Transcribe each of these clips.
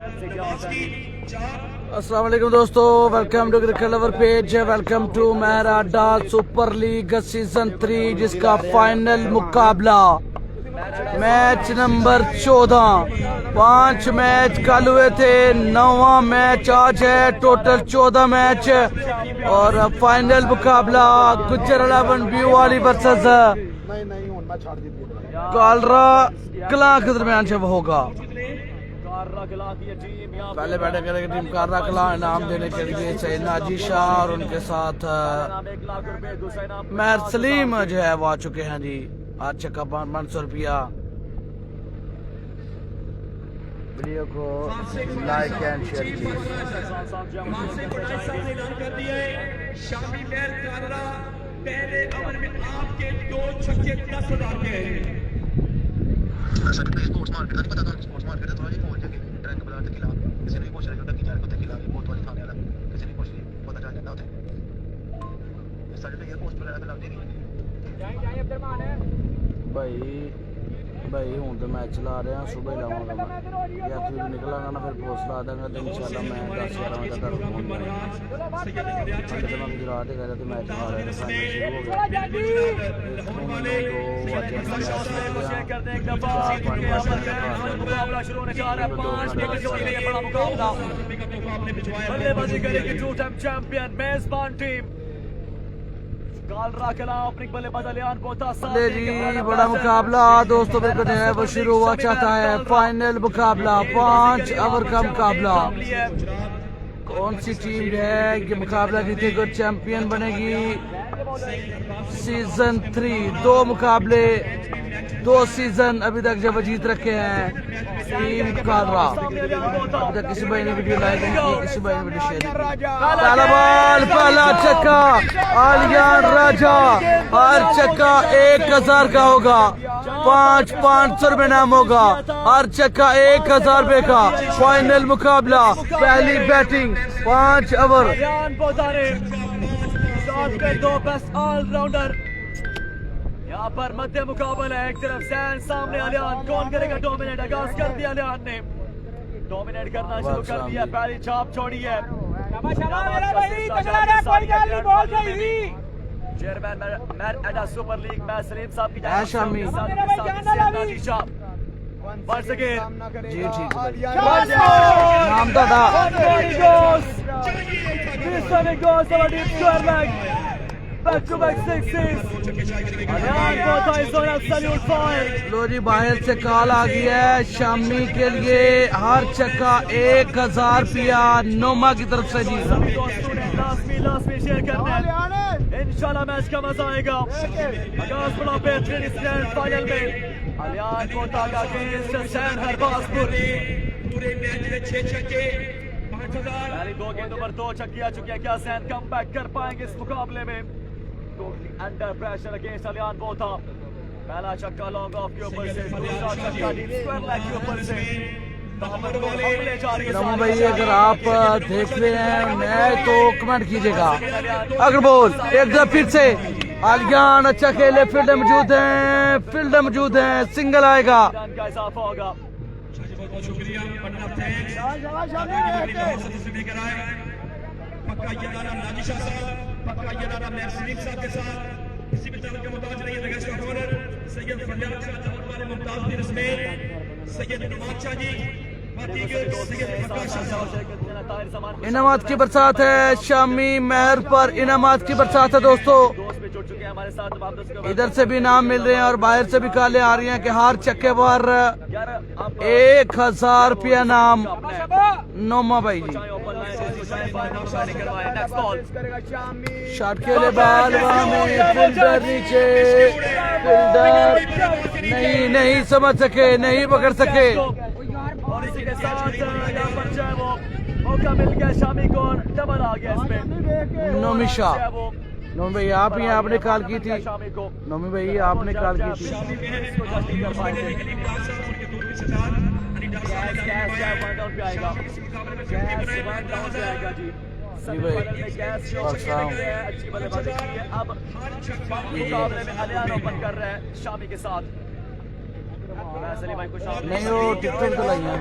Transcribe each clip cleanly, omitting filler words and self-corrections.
अस्सलाम वालेकुम दोस्तों, welcome to cricket lover page, welcome to मेरा अड्डा सुपर लीग सीजन 3 जिसका फाइनल मुकाबला मैच नंबर 14। 5 मैच कल हुए थे, 9वां मैच आज है, टोटल 14 मैच और फाइनल मुकाबला गुजर 11 व्यू वाली वर्सेस कालरा कला के दरमियान से होगा। पहले बैटिंग करेगी टीम कालरा कला। इनाम देने के लिए सैयद नाजी शाह और उनके साथ महर सलीम जो है वो आ चुके हैं जी। 8 छक्का 500 रुपया। वीडियो को लाइक एंड शेयर कीजिए। पहले ओवर में आपके 2 छक्के 10,000 के स्पोर्ट्स मार्केट नहीं पता था। स्पोर्ट्स मार्केट है थोड़ा जी पहुंच जाके ट्रेंड बना के खिलाफ किसी ने पूछ रहा है कि जान को खिला बहुत वाली खाने वाला किसी ने पूछ लिया पता चल जाता होता है। सारे तो ये पोस्ट पर लग जाएगी जाए अब्दुलरमान है भाई हूँ तो मैच चला रहे हैं, सुबह लाऊंगा मैं या फिर निकलांगा ना, फिर पोस्ट ला देंगे तो इंशाल्लाह मैं 10-11 बजे तक पहुंच जाऊंगा। गुजरात गए थे मैच आ रहे थे, फाइनल शुरू हो गया। जी बड़ा मुकाबला दोस्तों बिल्कुल है वो शुरू हुआ चाहता है। फाइनल मुकाबला 5 ओवर का मुकाबला। कौन सी टीम है ये मुकाबला जीते को चैंपियन बनेगी सीजन 3। 2 मुकाबले 2 सीजन अभी तक जब जीत रखे हैं टीम कालरा। अभी तक किसी भाई ने वीडियो लाइक नहीं की, किसी भाई ने वीडियो शेयर नहीं की। पहला बॉल, पहला छक्का आलियान राजा। हर छक्का 1000 का होगा, 500 रुपए नाम होगा। हर छक्का 1000 रुपए का। फाइनल मुकाबला, पहली बैटिंग 5 ओवर। 2 बेस्ट ऑलराउंडर यहाँ पर मध्य मुकाबला है। एक तरफ सैन, सामने अलियान। कौन करेगा डोमिनेट? आगाज कर दिया अलियान ने, डोमिनेट करना शुरू कर दिया। पहली छाप छोड़ी है। चेयरमैन मैर एडा सुपर लीग मैच सलीम साहब की शामी once again जी ठीक नाम तो था। Back to back sixes. लो जी बाहर से कॉल आ गई है शामी के लिए। हर छक्का 1000 रुपया नोमा की तरफ से जी। इंशाल्लाह मैच का मजा आएगा। आगाज बड़ा बेहतरीन स्टैंड फाइनल में अलियान को तागा के सैन हरबाजपुर पूरे मैच में 6 छक्के 5000। 2 गेंदों पर 2 छक्के आ चुके हैं। क्या सैन कम बैक कर पाएंगे इस मुकाबले में? Under pressure against अलियान Botha. पहला छक्का लॉन्ग ऑफ के ऊपर से, दूसरा छक्का डीप स्क्वायर लेग के ऊपर से। रमन भाई अगर आप देख रहे हैं मैच तो कमेंट कीजिएगा। अगर बोल एक दफा फिर से अलियान अच्छा खेले, फील्ड मौजूद है, फील्ड मौजूद है, सिंगल आएगा। का इजाफा होगा। बहुत शुक्रिया पक्का ये नारा नाजी शाह साहब, पक्का ये नारा महर सलीम साहब के साथ किसी भी तरह के मुताज रहिए। रगेश ऑनर सैयद फरियाद शाह जवान वाले मुमताज की रस्में सैयद नवाज शाह जी इनामात की बरसात है। शामी महर पर इनामात की बरसात है दोस्तों। इधर से भी इनाम मिल रहे हैं और बाहर से भी कालें आ रही हैं कि हर छक्के पर 1000 रुपया नाम नोमा भाई जी। शॉट खेले बाल में, फिल्डर नीचे, फिल्डर नहीं समझ सके, नहीं पकड़ सके। और इसी के साथ यहाँ पर जो है वो मौका मिल गया शामी को, डबल आ गया इसमें। नोमी शाह, नोमी भाई आप ही आपने कॉल की थी। नोमी भाई आपने कॉल की थी। अच्छी बल्लेबाजी की है। अब मुकाबले में अलियान ओपन कर रहे हैं शामी के साथ। फैसली भाई कुछ नहीं वो टिकटॉक तो लाई है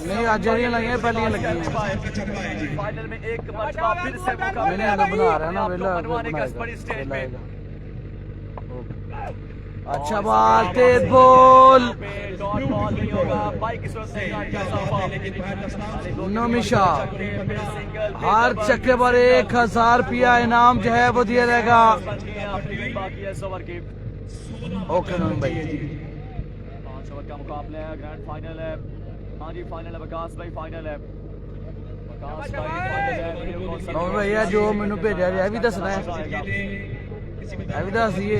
नहीं आज जरियाँ लगी हैं पहले लगी हैं फाइनल में एक मरतबा फिर से मौका मैंने आगे बना रहा है ना वेला मनवाने का इस बड़ी स्टेज में अच्छा बात तेज बोल डॉट बॉल नहीं होगा बाइक इस वक्त से नोमिशा हर चक्के पर 1000 रुपया इनाम जो है वो दिया जाएगा बाकी है 100 ओवर की ओके नोमी भाई 5 ओवर का मुकाबला है ग्रैंड फाइनल है हाँ जी फाइनल है विकास भाई फाइनल है विकास भाई फाइनल है नोमी भैया जो मैंने भेजा है भी दसना है भी दस दिए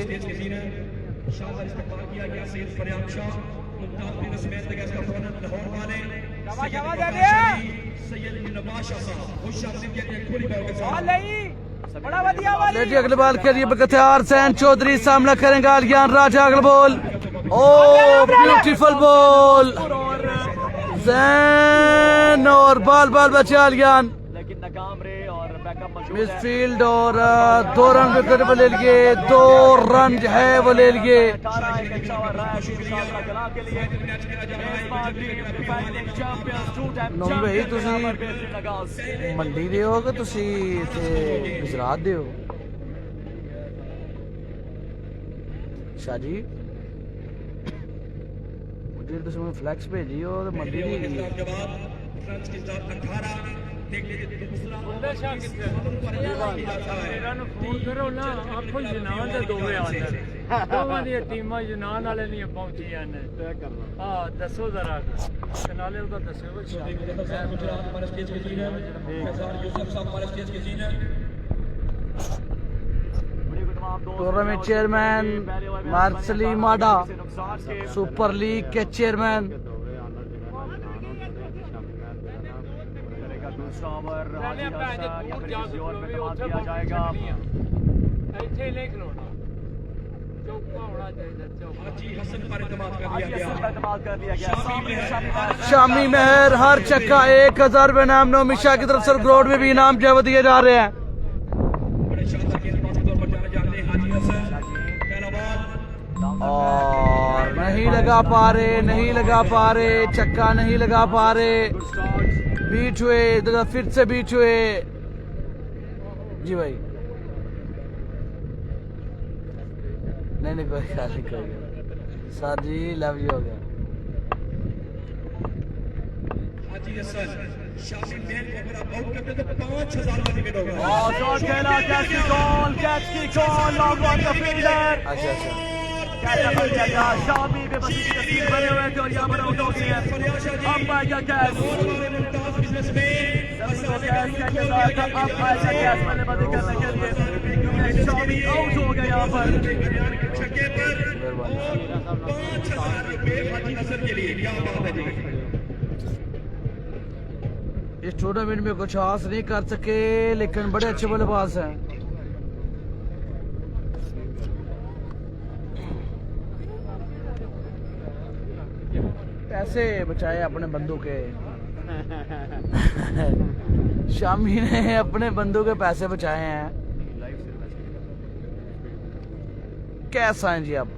जी अगले बाल के लिए बख्तियार हुसैन चौधरी सामना करेंगे आलियान राजा अगले बॉल ओ ब्यूटीफुल बॉल जैन और बाल बाल बचे आलियान लेकिन नाकाम रहे और बैकअप मौजूद है मिडफील्ड और 2 रन विकेट वो ले लिए 2 रन जो है वो ले लिए 18 एक अच्छा ओवर रहा है मुकाबला कला के लिए मेजबान team defending champions 2 time Nomi भाई तुसी लगाओ मंडी दे हो कि तुसी इथे गुजरात दे हो शाह जी मुझे तुसी मैं फ्लैक्स भेजी हो तो मंडी दी गई फोन करो ना आपको जनान दे दोवे आंदे दोवां दी टीमां जनान वाले नहीं पहुंचियां ने हां दसो जरा नाले उदा दसो टूर्नामेंट चेयरमैन मार्सली माडा सुपर लीग के चेयरमैन दूसरा ओवर हाजी हसन या फिर किसी और पे तमाम किया जाएगा ਇੱਥੇ ਲਿਖ ਲਓ ਨਾ ਚੌਕਾ ਹੋਣਾ ਚਾਹੀਦਾ ਚੌਕਾ हाजी हसन पर इत्मीनान कर दिया गया सामने शामी मेहर हर चक्का 1000 रुपए नाम नोमिशा की तरफ से ग्राउंड में भी इनाम जो है वो दिए जा रहे हैं और नहीं लगा पा रहे चक्का नहीं लगा पा रहे बीच हुए इधर फिर से बीच हुए जी भाई नहीं कोई ख्याल नहीं कोई सर जी लव यू हो गया अच्छा शामी पे बसी की तस्वीर बने हुए थे और यहाँ पर आउट हो गई है अब आएगा कैच अब आएगा कैच मैंने बंद करने के लिए शामी आउट हो गया यहाँ पर इस टूर्नामेंट में कुछ हासिल नहीं कर सके लेकिन बड़े अच्छे बल्लेबाज हैं पैसे बचाए अपने बंदों के शामी ने अपने बंदों के पैसे बचाए हैं कैसा है जी आप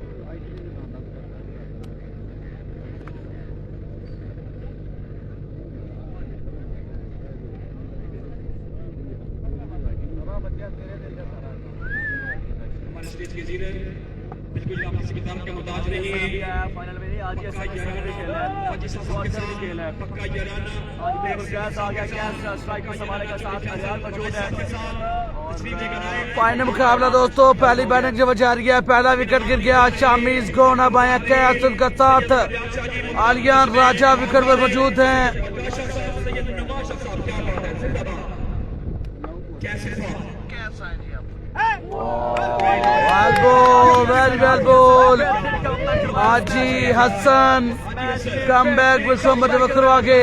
बिल्कुल आप किसी किताब के मुताज नहीं है फाइनल में नहीं आज ये खेला है खेला है पक्का याराना आज बिल्कुल कैच आ गया कैच स्ट्राइक में संभाले का साथ अलियान मौजूद है फाइनल मुकाबला दोस्तों पहली बैटिंग जब जारी है पहला विकेट गिर गया शामी इस गोना बाया कैच उनका साथ आलियान राजा विकेट पर मौजूद हैं वेरी वेल बोल हाजी हसन कम बैक विश्वम्बर वक्र आगे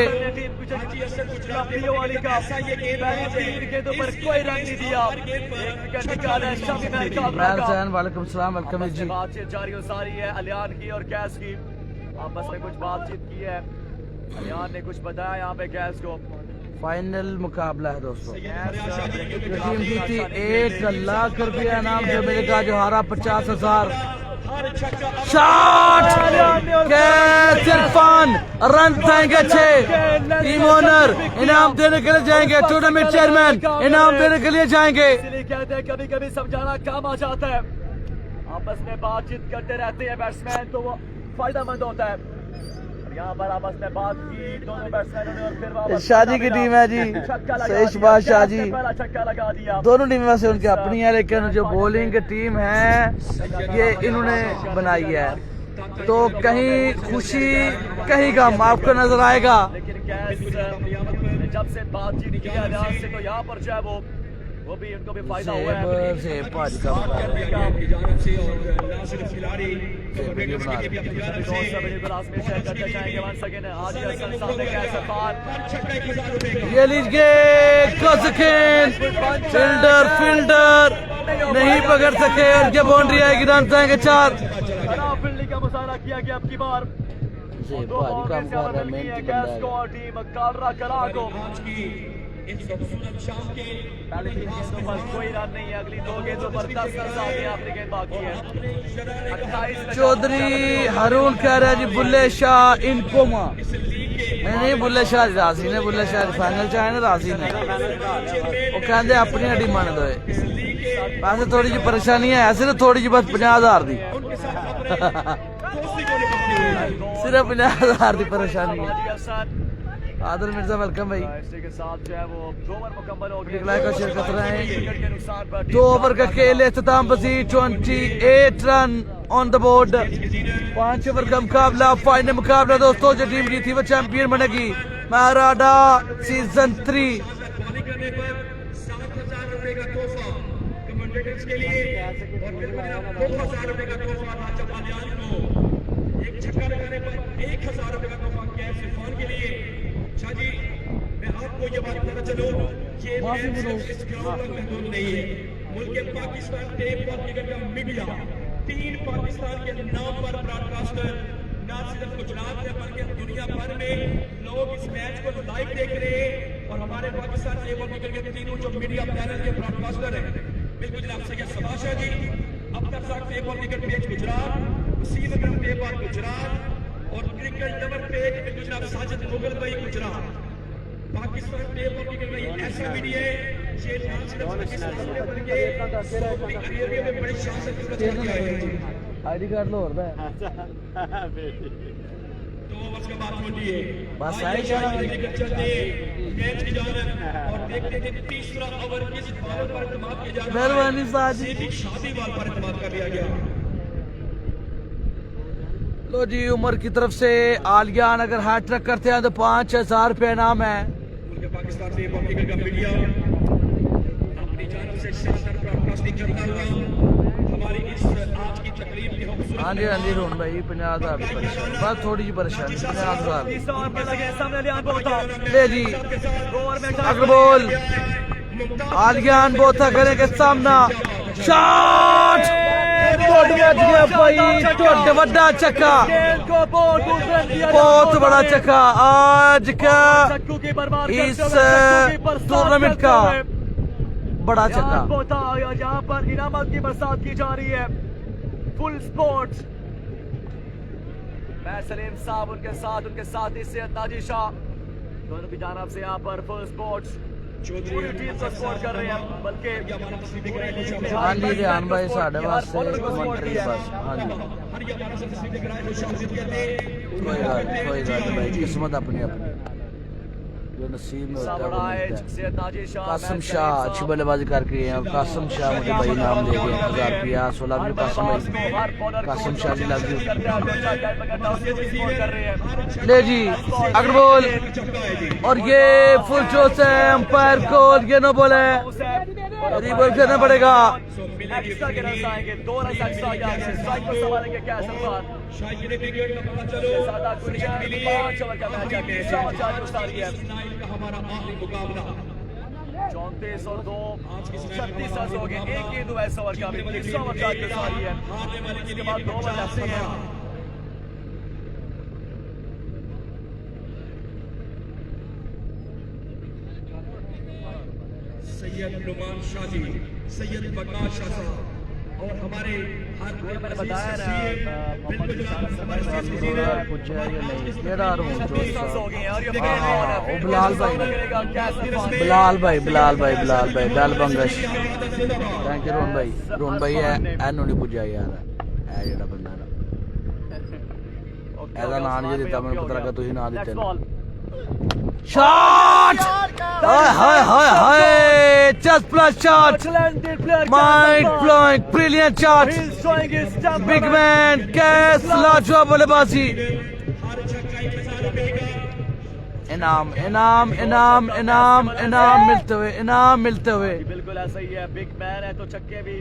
वालेकुम सलाम वेलकम जी बातचीत जारी हो सारी है अलियान की और कैस की आपस में कुछ बातचीत की है अलियान ने कुछ बताया यहाँ पे कैस को फाइनल मुकाबला है दोस्तों। जो टीम जीती 1,00,000 इनाम, जो मेरे का जो हारा 50,000। शॉट कैच इरफान, रन जाएंगे 6। टीम ओनर इनाम देने के लिए जाएंगे, टूर्नामेंट चेयरमैन इनाम देने के लिए जाएंगे। इसलिए कहते हैं कभी कभी समझाना काम आ जाता है। आपस में बातचीत करते रहते हैं बैट्समैन, तो वो फायदेमंद होता है। यहाँ पर आपस में बात की दोनों बैट्समैनों ने और फिर वापस शादी की टीम है जी, सही बात शादी। पहला छक्का लगा दिया। दोनों टीमें वैसे उनकी अपनी है, लेकिन जो बॉलिंग टीम है ये इन्होंने बनाई है, तो कहीं खुशी कहीं गम आपको नजर आएगा। लेकिन कैस जब से बातचीत की आजाद से, तो यहाँ पर जो है वो भी उनको भी फायदा हुआ है। से पाँच का की जानब से और ना सिर्फ खिलाड़ी वीडियो बना रहे हैं। ये लीजिए फील्डर नहीं पकड़ सके और ये बाउंड्री आएगी, रन जाएंगे 4। फील्डिंग का मुजाहरा किया गया अब की बार। भारी काम कर रहा है मेन टीम कालरा कला को। इस खूबसूरत शाम के पहले 3 गेंदों पर कोई रन नहीं है, अगली 2 गेंदों पर 10 रन सामने आखिरी गेंद बाकी है। 28 चौधरी हारून कह रहा है जी बुल्ले शाह इनको मां नहीं बुल्ले शाह राजी ने, बुल्ले शाह फाइनल च आए ना राजी ने, वो कहते अपनी हड्डी मन दो। वैसे थोड़ी जी परेशानी है, ऐसे तो थोड़ी जी बस 50,000 दी सिर्फ 50,000 की परेशानी है। आदिल मिर्जा वेलकम भाई। के साथ जो है वो 2 ओवर मुकम्मल हो गए। लाइक और शेयर करते रहें। 2 ओवर का खेल इख्तिताम पसीर 28 run on the board. 5 over का मुकाबला, फाइनल मुकाबला दोस्तों। जो टीम जीती वो चैंपियन बनेगी। महाराडा सीजन 3 7,000 रुपए का तोहफा कमेंटेटर्स के लिए और फिर 2,000 रुपए का तोहफा राजा बालियान को। एक छक्का लगाने पर 1,000 रुपए का तोहफा कैश इरफान के लिए। शाह जी, मैं आपको ये बात बताना चलूं, ये मैच सिर्फ इस ग्राउंड पर महदूद नहीं है। मुल्क पाकिस्तान टेप और क्रिकेट का मीडिया 3 पाकिस्तान के नाम पर ब्रॉडकास्टर न सिर्फ गुजरात में बल्कि दुनिया भर में लोग इस मैच को लाइव देख रहे हैं। और हमारे पाकिस्तान टेप और क्रिकेट के तीनों जो मीडिया पैनल के ब्रॉडकास्टर हैं, बिल्कुल जनाब सैयद सबाशा जी, अब्दुल रज़ाक टेप और क्रिकेट पेज गुजरात, वसीम अकरम टेप और गुजरात और क्रिकेट लवर पेज बिल्कुल जनाब साजिद मुगल भाई गुजरात। पाकिस्तान टेप और क्रिकेट का ऐसा मीडिया है, ये ना सिर्फ पाकिस्तान में बल्कि सऊदी अरेबिया में बड़ी शान से खिदमत करके आए हैं। आईडी कार्ड लो और 2 ओवर का बात होती है, बस चलते मैच की जानब और देखते थे तीसरा ओवर किस बॉल पर इस्तेमाल किया जा रहा है। मेहरबानी साजी, शादी बॉल पर इस्तेमाल कर लिया गया। लो जी उमर की तरफ से आलियान अगर हैट्रिक करते हैं तो 5,000 रुपये इनाम है। पाकिस्तान से क्रिकेट का मीडिया अपनी जानब से शानदार ब्रॉडकास्टिंग करता हुआ हमारी इस आज की तकरीब की खूबसूरत। हाँ जी रोहन भाई 50,000 की परेशानी, बस थोड़ी जी परेशानी 50,000 ले जी। अकबोल आलियान बोथा करेंगे सामना। शॉट टोट बच गया भाई, टोट बड़ा चक्का, बहुत बड़ा चक्का आज का इस टूर्नामेंट का बड़ा चक्का। यहाँ पर इनामत की बरसात की जा रही है। फुल स्पोर्ट्स मैं सलीम साहब उनके साथ ही सैयद नाजी शाह दोनों की जानब से यहाँ पर फुल स्पोर्ट्स पूरी टीम को सपोर्ट कर रहे हैं। बल्कि हाँ जी ध्यान भाई साढ़े वास्ते कमेंट्री बस। हाँ जी कोई बात भाई, किस्मत अपनी अपनी जो नसीब में होता है वो मिलता है। कासिम शाह अच्छी बल्लेबाजी करके गए हैं। कासिम शाह मुझे भाई नाम दे गए 1,000 रुपया 16 भी कासिम शाह जी लग ले जी। अग्रवाल और ये फुल जोश है अंपायर को, ये नो बोले रिबल करना पड़ेगा। एक्स्ट्रा के रन आएंगे, 2 रन एक्स्ट्रा आ गए। स्ट्राइक को संभालेंगे कैश इरफान। शायद क्रिकेट का पता चलो 5 ओवर का मैच है, 4 है। हमारा आखिरी मुकाबला 34 और 2 36 रन हो गए। एक गेंद हुआ इस ओवर का, 100 ओवर का सारी है। इसके बाद 2 ओवर लगते हैं। सैयद नुमान शाजी, सैयद बका शाह साहब और हमारे मैंने बताया ना मोहम्मद इशारा से कुछ है या नहीं केड़ा रूम जो हो गए और ये ओ बिलाल भाई डाल बंगश थैंक यू रोन भाई है एनु नहीं पूछा यार है जेड़ा बंदा ना ऐसा नाम नहीं दिता मैंने पता लगा तू ही ना दिते शॉट हाय हाय हाय just plus shot mind blowing brilliant shot big man कैस लाजवाब बल्लेबाजी इनाम इनाम इनाम इनाम इनाम मिलते हुए बिल्कुल ऐसा ही है। बिग मैन है तो छक्के भी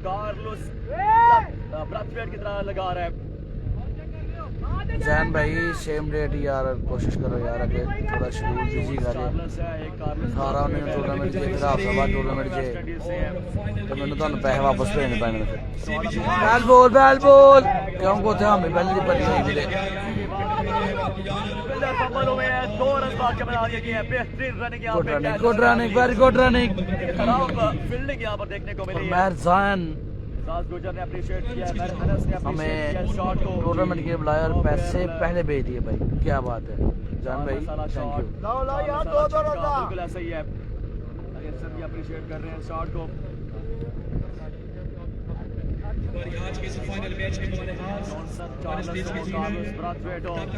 कार्लोस ब्राथवेट की तरह लगा रहा है। जैन भाई सेम डेट यार कोशिश करो यार आगे थोड़ा शेड्यूल बिजी कर सारा उन्हें टूर्नामेंट जे फिर हफ्ता बाद टूर्नामेंट जे तो मैंने तो पैसे वापस भेजने पैने फिर बैल बोल क्यों को थे हमें पहले नहीं पड़ी नहीं मिले good running very good running fielding यहाँ पर देखने को मिली है। गुजर ने अप्रिशिएट किया, हमें टूर्नामेंट के बुलाया और पैसे पहले भेज दिए भाई क्या बात है जान भाई थैंक यू बिल्कुल ऐसा ही है। सभी अप्रिशिएट कर रहे हैं शॉट को। हमारी आज के इस फाइनल मैच में हमारे हाथ हमारे स्टेज के जीवन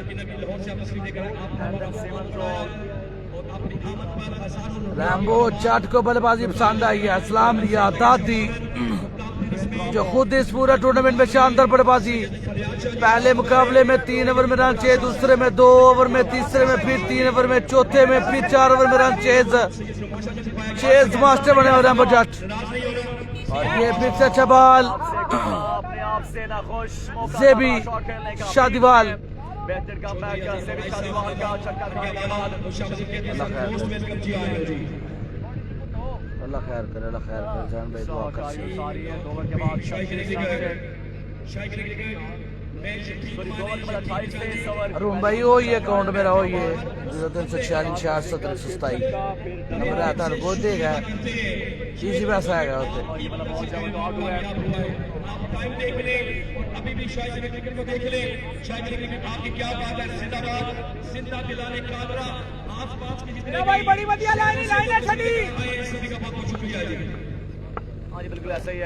की नबी लाहौर से तस्वीर लेकर और अपनी आमद पर हजारों रैम्बो चाट को बल्लेबाजी पसंद आई है। अस्सलाम लिया दादी जो खुद इस पूरा टूर्नामेंट में शानदार बल्लेबाजी पहले मुकाबले में 3 ओवर में रन चेज, दूसरे में 2 ओवर में, तीसरे में फिर 3 ओवर में, चौथे में फिर 4 ओवर में रन चेज मास्टर बने और रैम्बो जट और ये फिर से अच्छा बॉल जेबी शादीवाल बेहतर कमबैक जेबी शादीवाल का छक्का लगाने के बाद अल्लाह खैर करे जान भाई दुआ कर सारी है 2 ओवर के बाद अरुण भाई हो ये अकाउंट मेरा हो ये 0346 नंबर आता है वो देगा इसी पैसा आएगा होते अभी भी शायद क्रिकेट को देख ले शायद क्रिकेट आपकी क्या बात है जिंदाबाद जिंदा दिलाने कादरा आसपास की जितने भाई बड़ी बढ़िया लाइन है छड़ी सभी का बहुत शुक्रिया जी। हाँ जी बिल्कुल ऐसा ही है।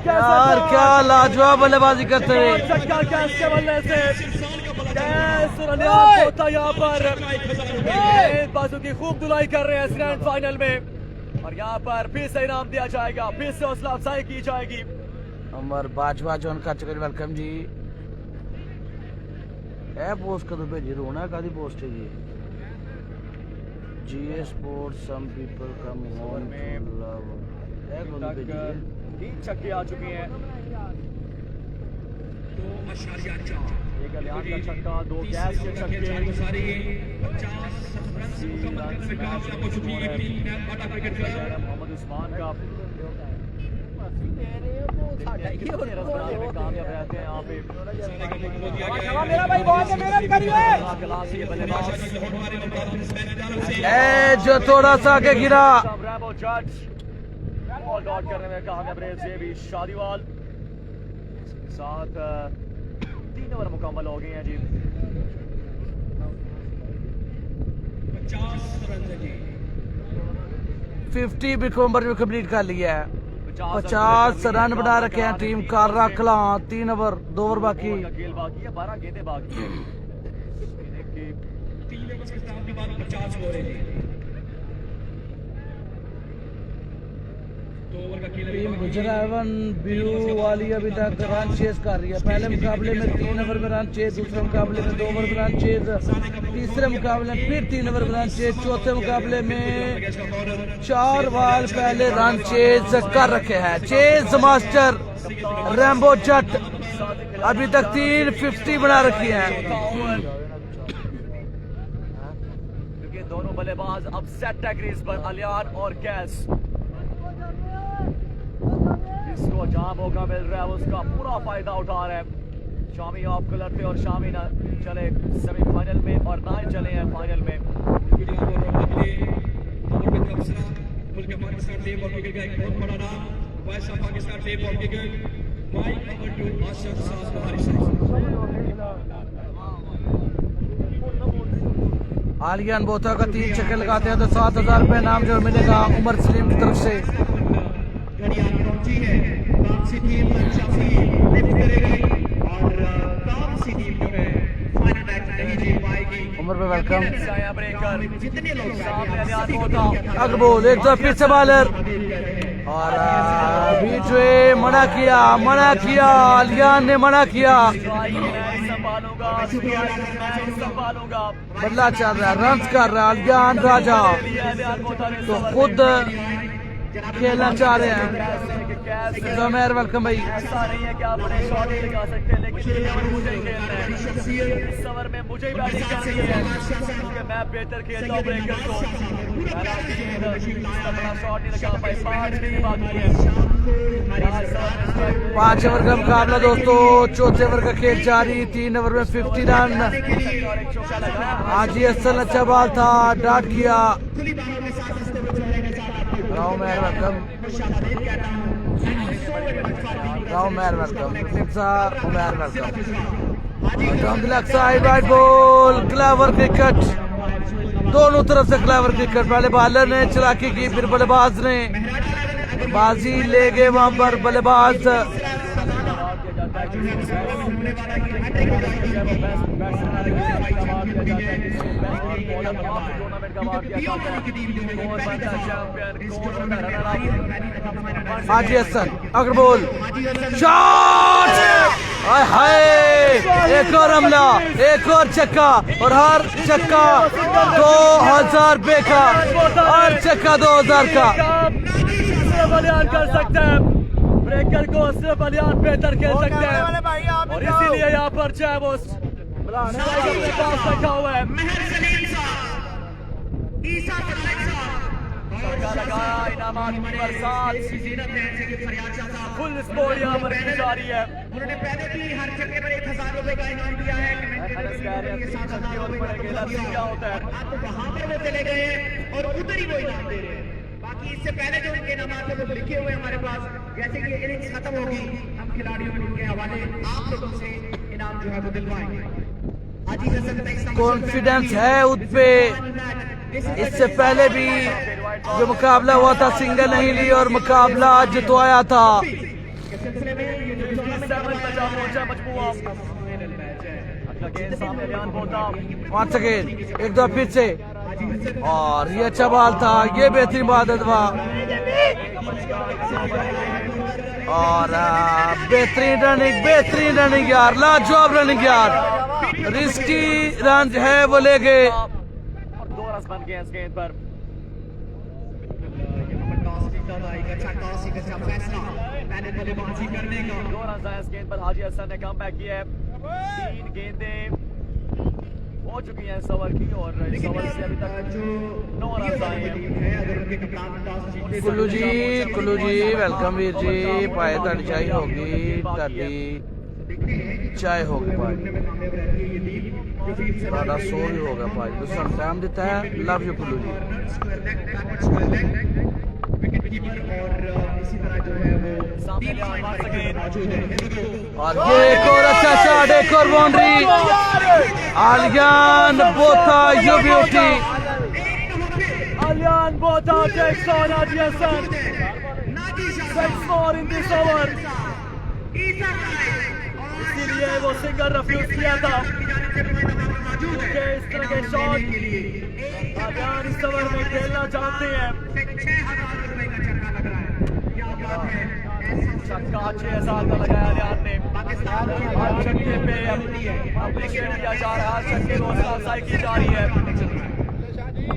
यार क्या लाजवाब बल्लेबाजी करते हुए छक्का कैच के बल्ले से होता यहाँ पर बाजू की खूब धुलाई कर रहे हैं ग्रैंड फाइनल में और यहाँ पर फिर से इनाम दिया जाएगा, फिर से हौसला अफजाई की जाएगी। अमर बाजवा जोन का चक्कर वेलकम जी ए पोस्ट कदों भेजी रोना कादी पोस्ट है जी जीए sports some people come home में लव ए कदों भेजी 3 छक्के आ चुके हैं। 2.4 एक अलियान का छक्का, 2 गैस के छक्के, सारे 50 रन से मुकम्मल करने में कामयाब हो चुकी है टीम बाटा क्रिकेट क्लब मोहम्मद उस्मान का कामयाब रहते हैं यहाँ पे। मेरा भाई बहुत मेहनत करिए जो थोड़ा सा आगे गिरा रैम्बो जट बॉल डॉट करने में कामयाब रहे जेबी शादीवाल। इसके साथ 3 ओवर मुकम्मल हो गए हैं जी। 50 रन जी 50 बिकम्बर भी कंप्लीट कर लिया है। 50 रन बना रखे हैं टीम कारा कला 3 ओवर 2 ओवर बाकी खेल बाकी है, 12 गेंदें बाकी है। 3 ओवर के साथ के बाद 50 हो रहे हैं। 2 ओवर का खेल टीम गुजरावन ब्लू वाली अभी तक रन चेज कर रही है। पहले मुकाबले में 3 ओवर में रन चेज, दूसरे मुकाबले में 2 ओवर में रन चेज, तीसरे मुकाबले में फिर 3 ओवर में रन चेज, चौथे मुकाबले में 4 बॉल पहले रन चेज कर रखे हैं। चेज मास्टर रैम्बो जट अभी तक 350 बना रखी है। क्योंकि दोनों बल्लेबाज अब सेट है क्रीज पर, अलियान और कैस। जिसको जहां मौका मिल रहा है उसका पूरा फायदा उठा रहा है। शामी ऑफ कलर थे और शामी ना चले सेमीफाइनल में और ना ही चले हैं फाइनल में। मुल्क पाकिस्तान से बॉल क्रिकेट का एक बहुत बड़ा नाम वॉइस ऑफ पाकिस्तान से बॉल क्रिकेट माइक नंबर 2 आशफ साहब हमारे साथ। आलियान बोथा का 3 छक्के लगाते हैं तो 7,000 रुपये नाम जो मिलेगा उमर सलीम की तरफ से। घड़ियाल पहुंची है, काम सी टीम शाफी लिफ्ट करेगी और काम सी टीम जो है फाइनल मैच नहीं जीत पाएगी। उमर पे वेलकम। जितने लोग सामने अलियान बोता अगर बोल एक दो फिर से बॉलर और बीच में मना किया आलियान ने मना किया। संभालूंगा बदला चल रहा है, रन कर रहा है आलियान राजा तो खुद खेलना चाह रहे हैं। जमेर वेलकम भाई। ऐसा नहीं है कि आप बड़े शॉट नहीं लगा सकते लेकिन ये मुझे ही खेलना है। इस ओवर में मुझे ही बैटिंग करनी है क्योंकि मैं बेहतर खेलता हूँ ब्रेकर को। बड़ा शॉट नहीं लगा पाए, 5 नहीं बाकी है। 5 ओवर का मुकाबला दोस्तों, चौथे ओवर का खेल जारी। 3 ओवर में 50 रन। हाजी हसन अच्छा बॉल था, डॉट किया। Rao Meher welcome, Rao Meher welcome, Umar welcome. Side wide ball, clever cricket, दोनों तरफ से क्लेवर क्रिकेट। पहले बॉलर ने चलाकी की, फिर बल्लेबाज ने बाजी ले गए वहां पर बल्लेबाज। हाजी हसन अग्रबोल शॉट, हाय एक और हमला, एक और छक्का और हर छक्का 2000 रुपए का, हर छक्का 2000 का। बलियान कर सकते हैं ब्रेकर को, सिर्फ बलियान बेहतर खेल सकते हैं और इसीलिए यहाँ पर चाहे वो अपने पास रखा हुआ है। लगाया इनामात की बरसात, फुल स्पोर्ट यहाँ पर की जा रही है। उन्होंने पहले भी हर छक्के पर 1000 रुपए का इनाम दिया है। क्या होता है आप वहां पर वो चले गए और उधर ही वो इनाम दे रहे हैं। बाकी इससे पहले जो उनके इनाम थे वो लिखे हुए हमारे पास। जैसे कि इनिंग्स खत्म होगी हम खिलाड़ियों को उनके हवाले आप लोगों से इनाम जो है वो दिलवाएंगे। कॉन्फिडेंस है उस पे। इससे पहले भी जो मुकाबला हुआ था सिंगल नहीं ली और मुकाबला जितवाया था। वंस अगेन एक दो फिर से और ये अच्छा बॉल था, ये बेहतरीन बॉल था और बेहतरीन रनिंग यार, लाजवाब रनिंग यार। रिस्की रन है वो ले गए। 2 रन बन गए इस गेंद पर। दो रन आए इस गेंद पर। हाजी हसन ने कम बैक किया है। 3 गेंदें हो चुकी हैं इस ओवर की और इस ओवर से अभी तक 9 रन आए हैं। कुल्लू जी वेलकम वीर जी। पाए ताड़ी चाय होगी, ताड़ी चाय होगी भाई, सारा सो ही होगा भाई। दूसरा टाइम देता है। लव यू कुल्लू जी। और ये एक और अच्छा शॉट, एक और boundary. Aliyan Botha you beauty. Alian Botha takes on Haji Hassan. 6 more in this over. इसीलिए वो सिंगल रिफ्यूज किया था क्योंकि इस तरह के शॉट अलियान इस ओवर में खेलना चाहते हैं। छक्का 6000 का लगाया अलियान ने। हर छक्के पे अप्रिशिएट किया जा रहा है, हर छक्के को अफसाई की जा रही है।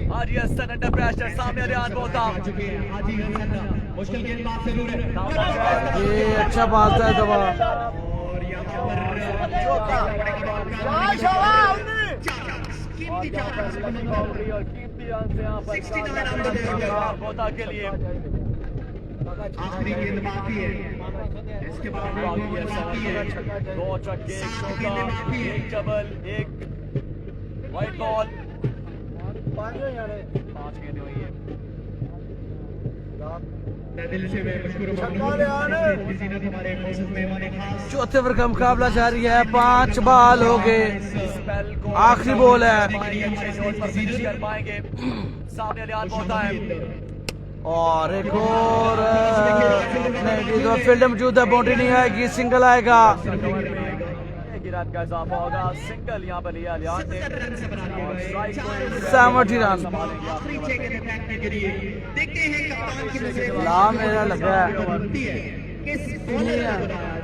हाजी हसन अंडर प्रेशर, सामने अलियान बोता। मुश्किल गेंदबाज जरूर है। ये अच्छा बात है दबा। बोता के लिए आखिरी गेंद बाकी है, इसके बाद बाकी है 2 छक्के, 1 चौका, 1 डबल, 1 वाइट बॉल, 5 गेंदें हुई है। दिल से मैं मशहूर हमारे मौजूद मेहमान खास चौथे ओवर का मुकाबला जारी है, 5 बॉल हो गए, आखिरी बॉल है कर पाएंगे। सामने अलियान होता है और एक और नहीं, फील्ड मौजूद है, बाउंड्री नहीं आएगी, सिंगल आएगा। रन का इजाफा होगा, सिंगल यहाँ पर लिया अलियान ने। 70 रन। देखते हैं कप्तान की लाम मेरा लगा है किस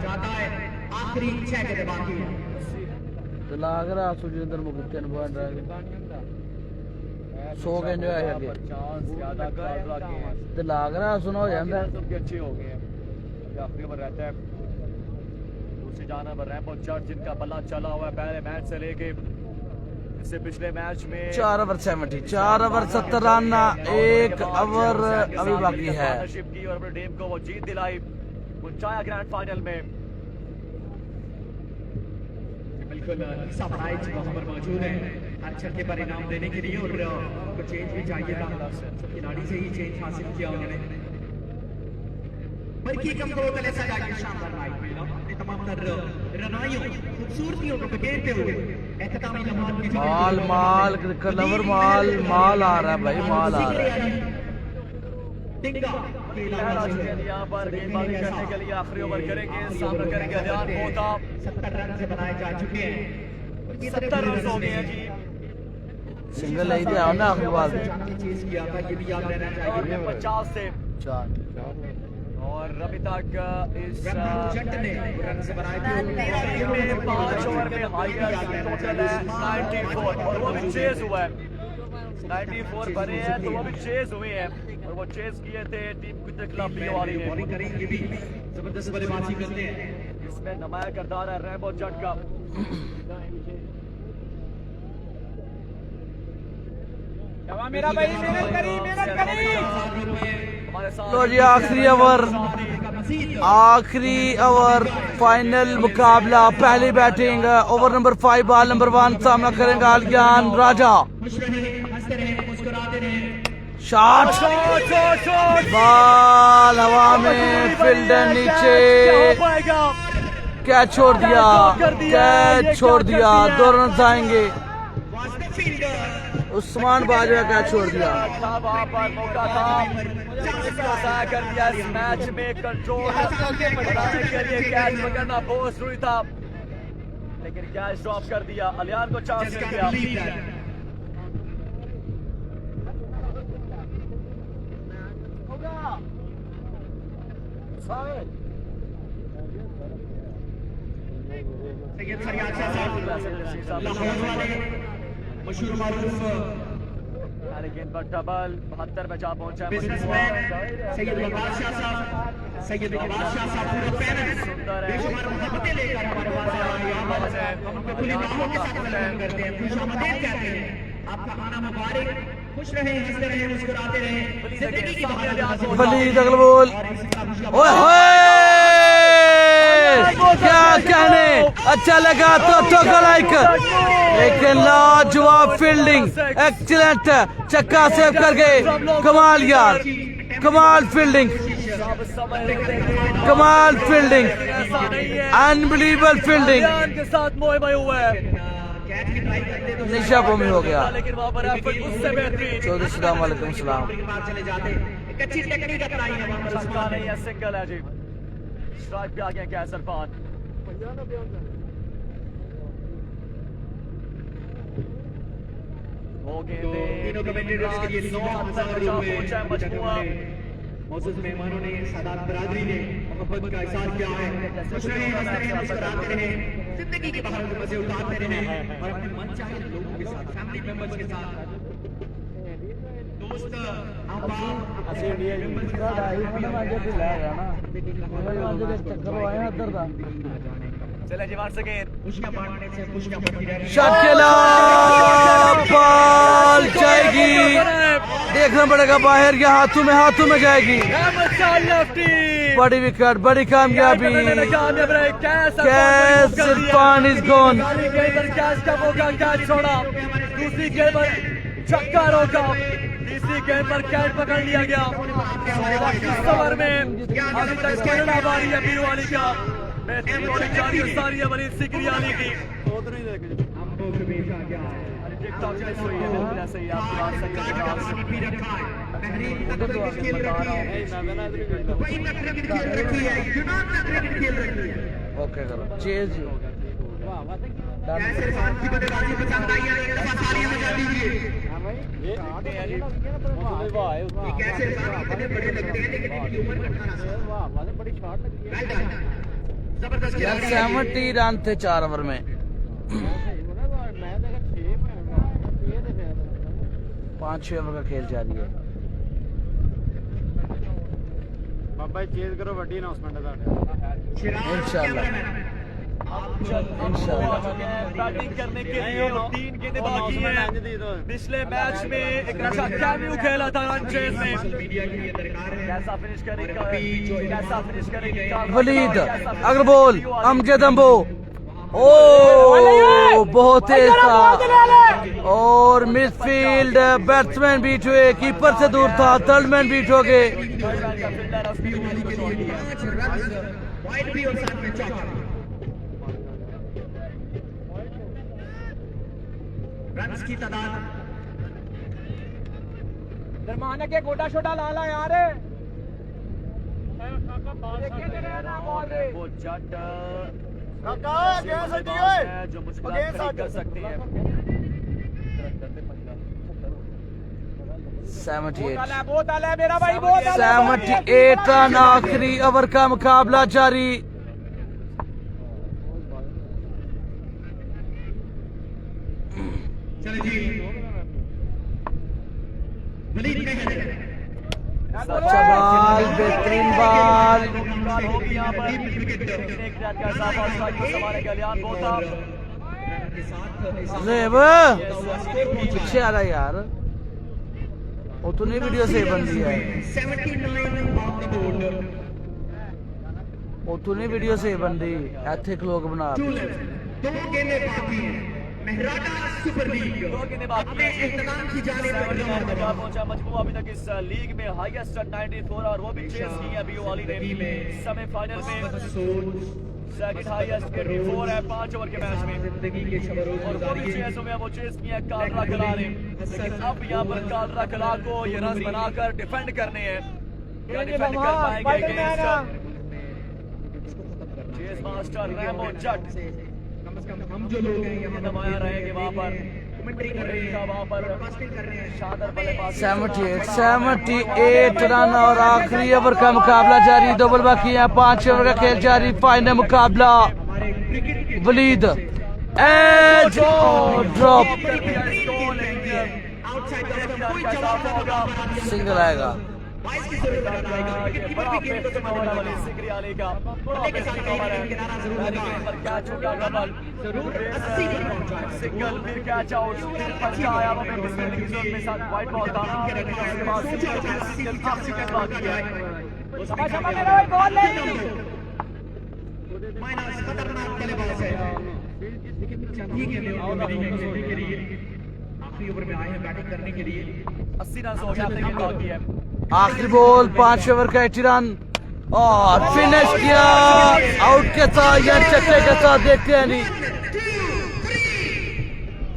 जाता है। आखिरी 6 गेंद बाकी है। तो लाग रहा सुजिंदर मुकुट बन रहा है 100 गेंद है आगे चांस ज्यादा कर रखे हैं, तो लाग रहा सुनो हो जाता है। सबके अच्छे हो गए हैं। आखिरी ओवर रहता है, दूसरी जानब रैम्बो जट जिनका बल्ला चला हुआ है पहले मैच से लेके इससे पिछले मैच में 4 ओवर 70, 4 ओवर 70 रन, 1 ओवर अभी बाकी है। पार्टनरशिप की और अपने टीम को वो जीत दिलाई, पहुंचाया ग्रैंड फाइनल में। बिल्कुल ईसा भाई वहाँ पर मौजूद है हर छक्के पर इनाम देने के लिए, और उनको चेंज भी चाहिए था, खिलाड़ी से ही चेंज हासिल किया उन्होंने। बल्कि कमजोर तले सजा के शानदार राइट में अपने तमाम तर रनाइयों खूबसूरतियों को बिखेरते हुए एहतमामी लम्हात की माल माल क्रिकेट लवर माल माल आ रहा है भाई, माल आ रहा है। टिंगा यहाँ पर गेंदबाजी करने के लिए आखिरी ओवर करेंगे, सामना करेंगे अलियान होता। 70 रन से बनाए जा चुके हैं, 70 रन हो गए हैं जी, सिंगल नहीं दिया ना आखिरी बार में। चेज किया था, ये भी याद रहना और चाहिए। 50 से 4 और अभी तक इस जट ने रन से बनाए थे 5 ओवर में हाईएस्ट टोटल है 94 और वो भी चेज हुआ है। 94 बने हैं तो वो भी चेज हुए हैं और वो चेज किए थे टीम के खिलाफ वाली ने। बॉलिंग करेंगे भी जबरदस्त बल्लेबाजी करते हैं। इसमें नुमाया किरदार है रैम्बो जट का। मेरा भाई मेहनत करी हमारे साथ लो जी आखिरी ओवर फाइनल मुकाबला, पहली batting over number 5 ball number 1, सामना करेंगे अलियान राजा। खुश रहे, हंसते रहे, मुस्कुराते रहे। शॉट, बॉल हवा में, फील्डर नीचे, कैच छोड़ दिया, कैच छोड़ दिया, 2 रन आएंगे। उस्मान बाजवा कैच छोड़ दिया। वहाँ पर मौका था कर दिया इस मैच में, कंट्रोल बनाने के लिए कैच पकड़ना बहुत जरूरी था लेकिन कैच ड्रॉप कर दिया, अलियान को चांस मिल गया। सैयद फरियाद शाह साहब लाहौर वाले मशहूर मारूफ गेंद पर डबल 72 में जा पहुंचा बिजनेसमैन सैयद वकास शाह साहब, सैयद वकास शाह साहब पूरा पैनल बेशुमार मोहब्बतें लेकर हमारे पास आए हैं। हम उनको खुली बाहों के साथ सलाम करते हैं, खुशामदीद कहते हैं। आपका आना मुबारक, खुश रहे, हंसते रहे, मुस्कुराते रहे, जिंदगी की बहार वलीद अग्रवाल, ओए होए क्या कहने, अच्छा लगा तो लाइक, लेकिन लाजवाब फील्डिंग, एक्सीलेंट, छक्का सेव कर गए, कमाल यार, कमाल फील्डिंग, कमाल फील्डिंग, अनबिलीवेबल फील्डिंग। के साथ मोह हुआ है निशा भूमि हो गया। लेकिन वहाँ पर उससे बेहतरीन चौधरी सलाम वालेकुम सलाम। चले जाते एक अच्छी टेक्निक अपनाई है वहाँ पर छक्का नहीं है, सिंगल है जी। स्ट्राइक पे आ गया कैसर खान। वो गेंदें तीनों कमेंटेटर्स के लिए 9 पहुंचा है मजमुआ। मौजूद मेहमानों ने, सादात बरादरी ने मोहब्बत का इज़हार किया है। खुश रहे, हंसते रहे, मुस्कुराते रहे, जिंदगी के बाहर के मजे उतारते रहे और अपने मनचाहे लोगों के साथ, फैमिली मेंबर्स के साथ, दोस्त चले जी वंस अगेन खुशियां बांटने से खुशियां बढ़ती रहे। शॉट खेला, बॉल जाएगी, देखना पड़ेगा बाहर या हाथों में जाएगी। लेफ्टी बड़ी विकेट, बड़ी कामयाबी। कामयाब रहे catch Irfan is gone. Catch का मौका, कैच छोड़ा। दूसरी गेंद पर छक्का रोका, तीसरी गेंद पर कैच पकड़ लिया गया। 25 ओवर में अभी तक पहला बारी है बीरवाली का। बेहतरीन बॉलिंग जारी है सारी है वलीद सिकरियाली की। टिकटॉक में सही है, बिल्कुल ऐसे ही आपकी बात सही है। ओके करो चेज। यार 70 रन थे 4 ओवर में। 5-6 ओवर का खेल जारी है। बाबा चेज करो, वड्डी अनाउंसमेंट है इंशाल्लाह बैटिंग करने के लिए और 3 गेंदें बाकी हैं। पिछले मैच में एक अच्छा कैमियो खेला था रनचेज में। कैसा फिनिश करेगा वलीद अग्रबोल, अमजद अम्बो। ओ बहुत तेज था और मिडफील्ड बैट्समैन बीट हुए, कीपर से दूर था, थर्डमैन बीट हो गए। रन्स की तादाद दरमाना के गोटा छोटा लाला यार वो जट जो मुझको कर सकती है। 78 रन, आखिरी ओवर का मुकाबला जारी। अच्छा बाल, बेहतरीन बाल। पीछे आ रहा है यार, वो तो नहीं वीडियो से बंदी है, वो तो नहीं वीडियो से बंदी। एथिक लोग बना पहुंचा मजमू अभी तक इस लीग में हाईएस्ट 94 और वो भी चेस की है बीओवाली ने। सेमीफाइनल में सेकंड हाईएस्ट 84 है 5 ओवर के मैच में, और वो भी चेस में वो चेस की है कालरा कला ने। लेकिन अब यहाँ पर कालरा कला को ये रन बनाकर डिफेंड करने हैं, क्या डिफेंड कर पाएंगे अगेंस्ट चेस मास्टर रैमो जट। हम जो लोग हैं यहाँ नमाया रहेंगे वहाँ पर, वहाँ पर शानदार बल्लेबाज। 78 रन और आखिरी ओवर का मुकाबला जारी। दो बॉल बाकी है, 5 ओवर का खेल जारी। फाइनल मुकाबला वलीद एज ड्रॉप, सिंगल आएगा। सिंगल फिर कैच आउट, पंचा आया वो में बिस्मिल्लाह की जोन में साथ वाइट बॉल था। उसके बाद सिंगल बाकी है। मेरा बॉल ले माइनस खतरनाक बल्लेबाज है, ठीक है आखिरी ओवर में आए हैं बैटिंग करने के लिए। 80 रन हो गया बाकी है। आखिरी बॉल 5 ओवर का 80 रन और फिनिश किया आउट के साथ या छक्के के साथ। देखते हैं नहीं,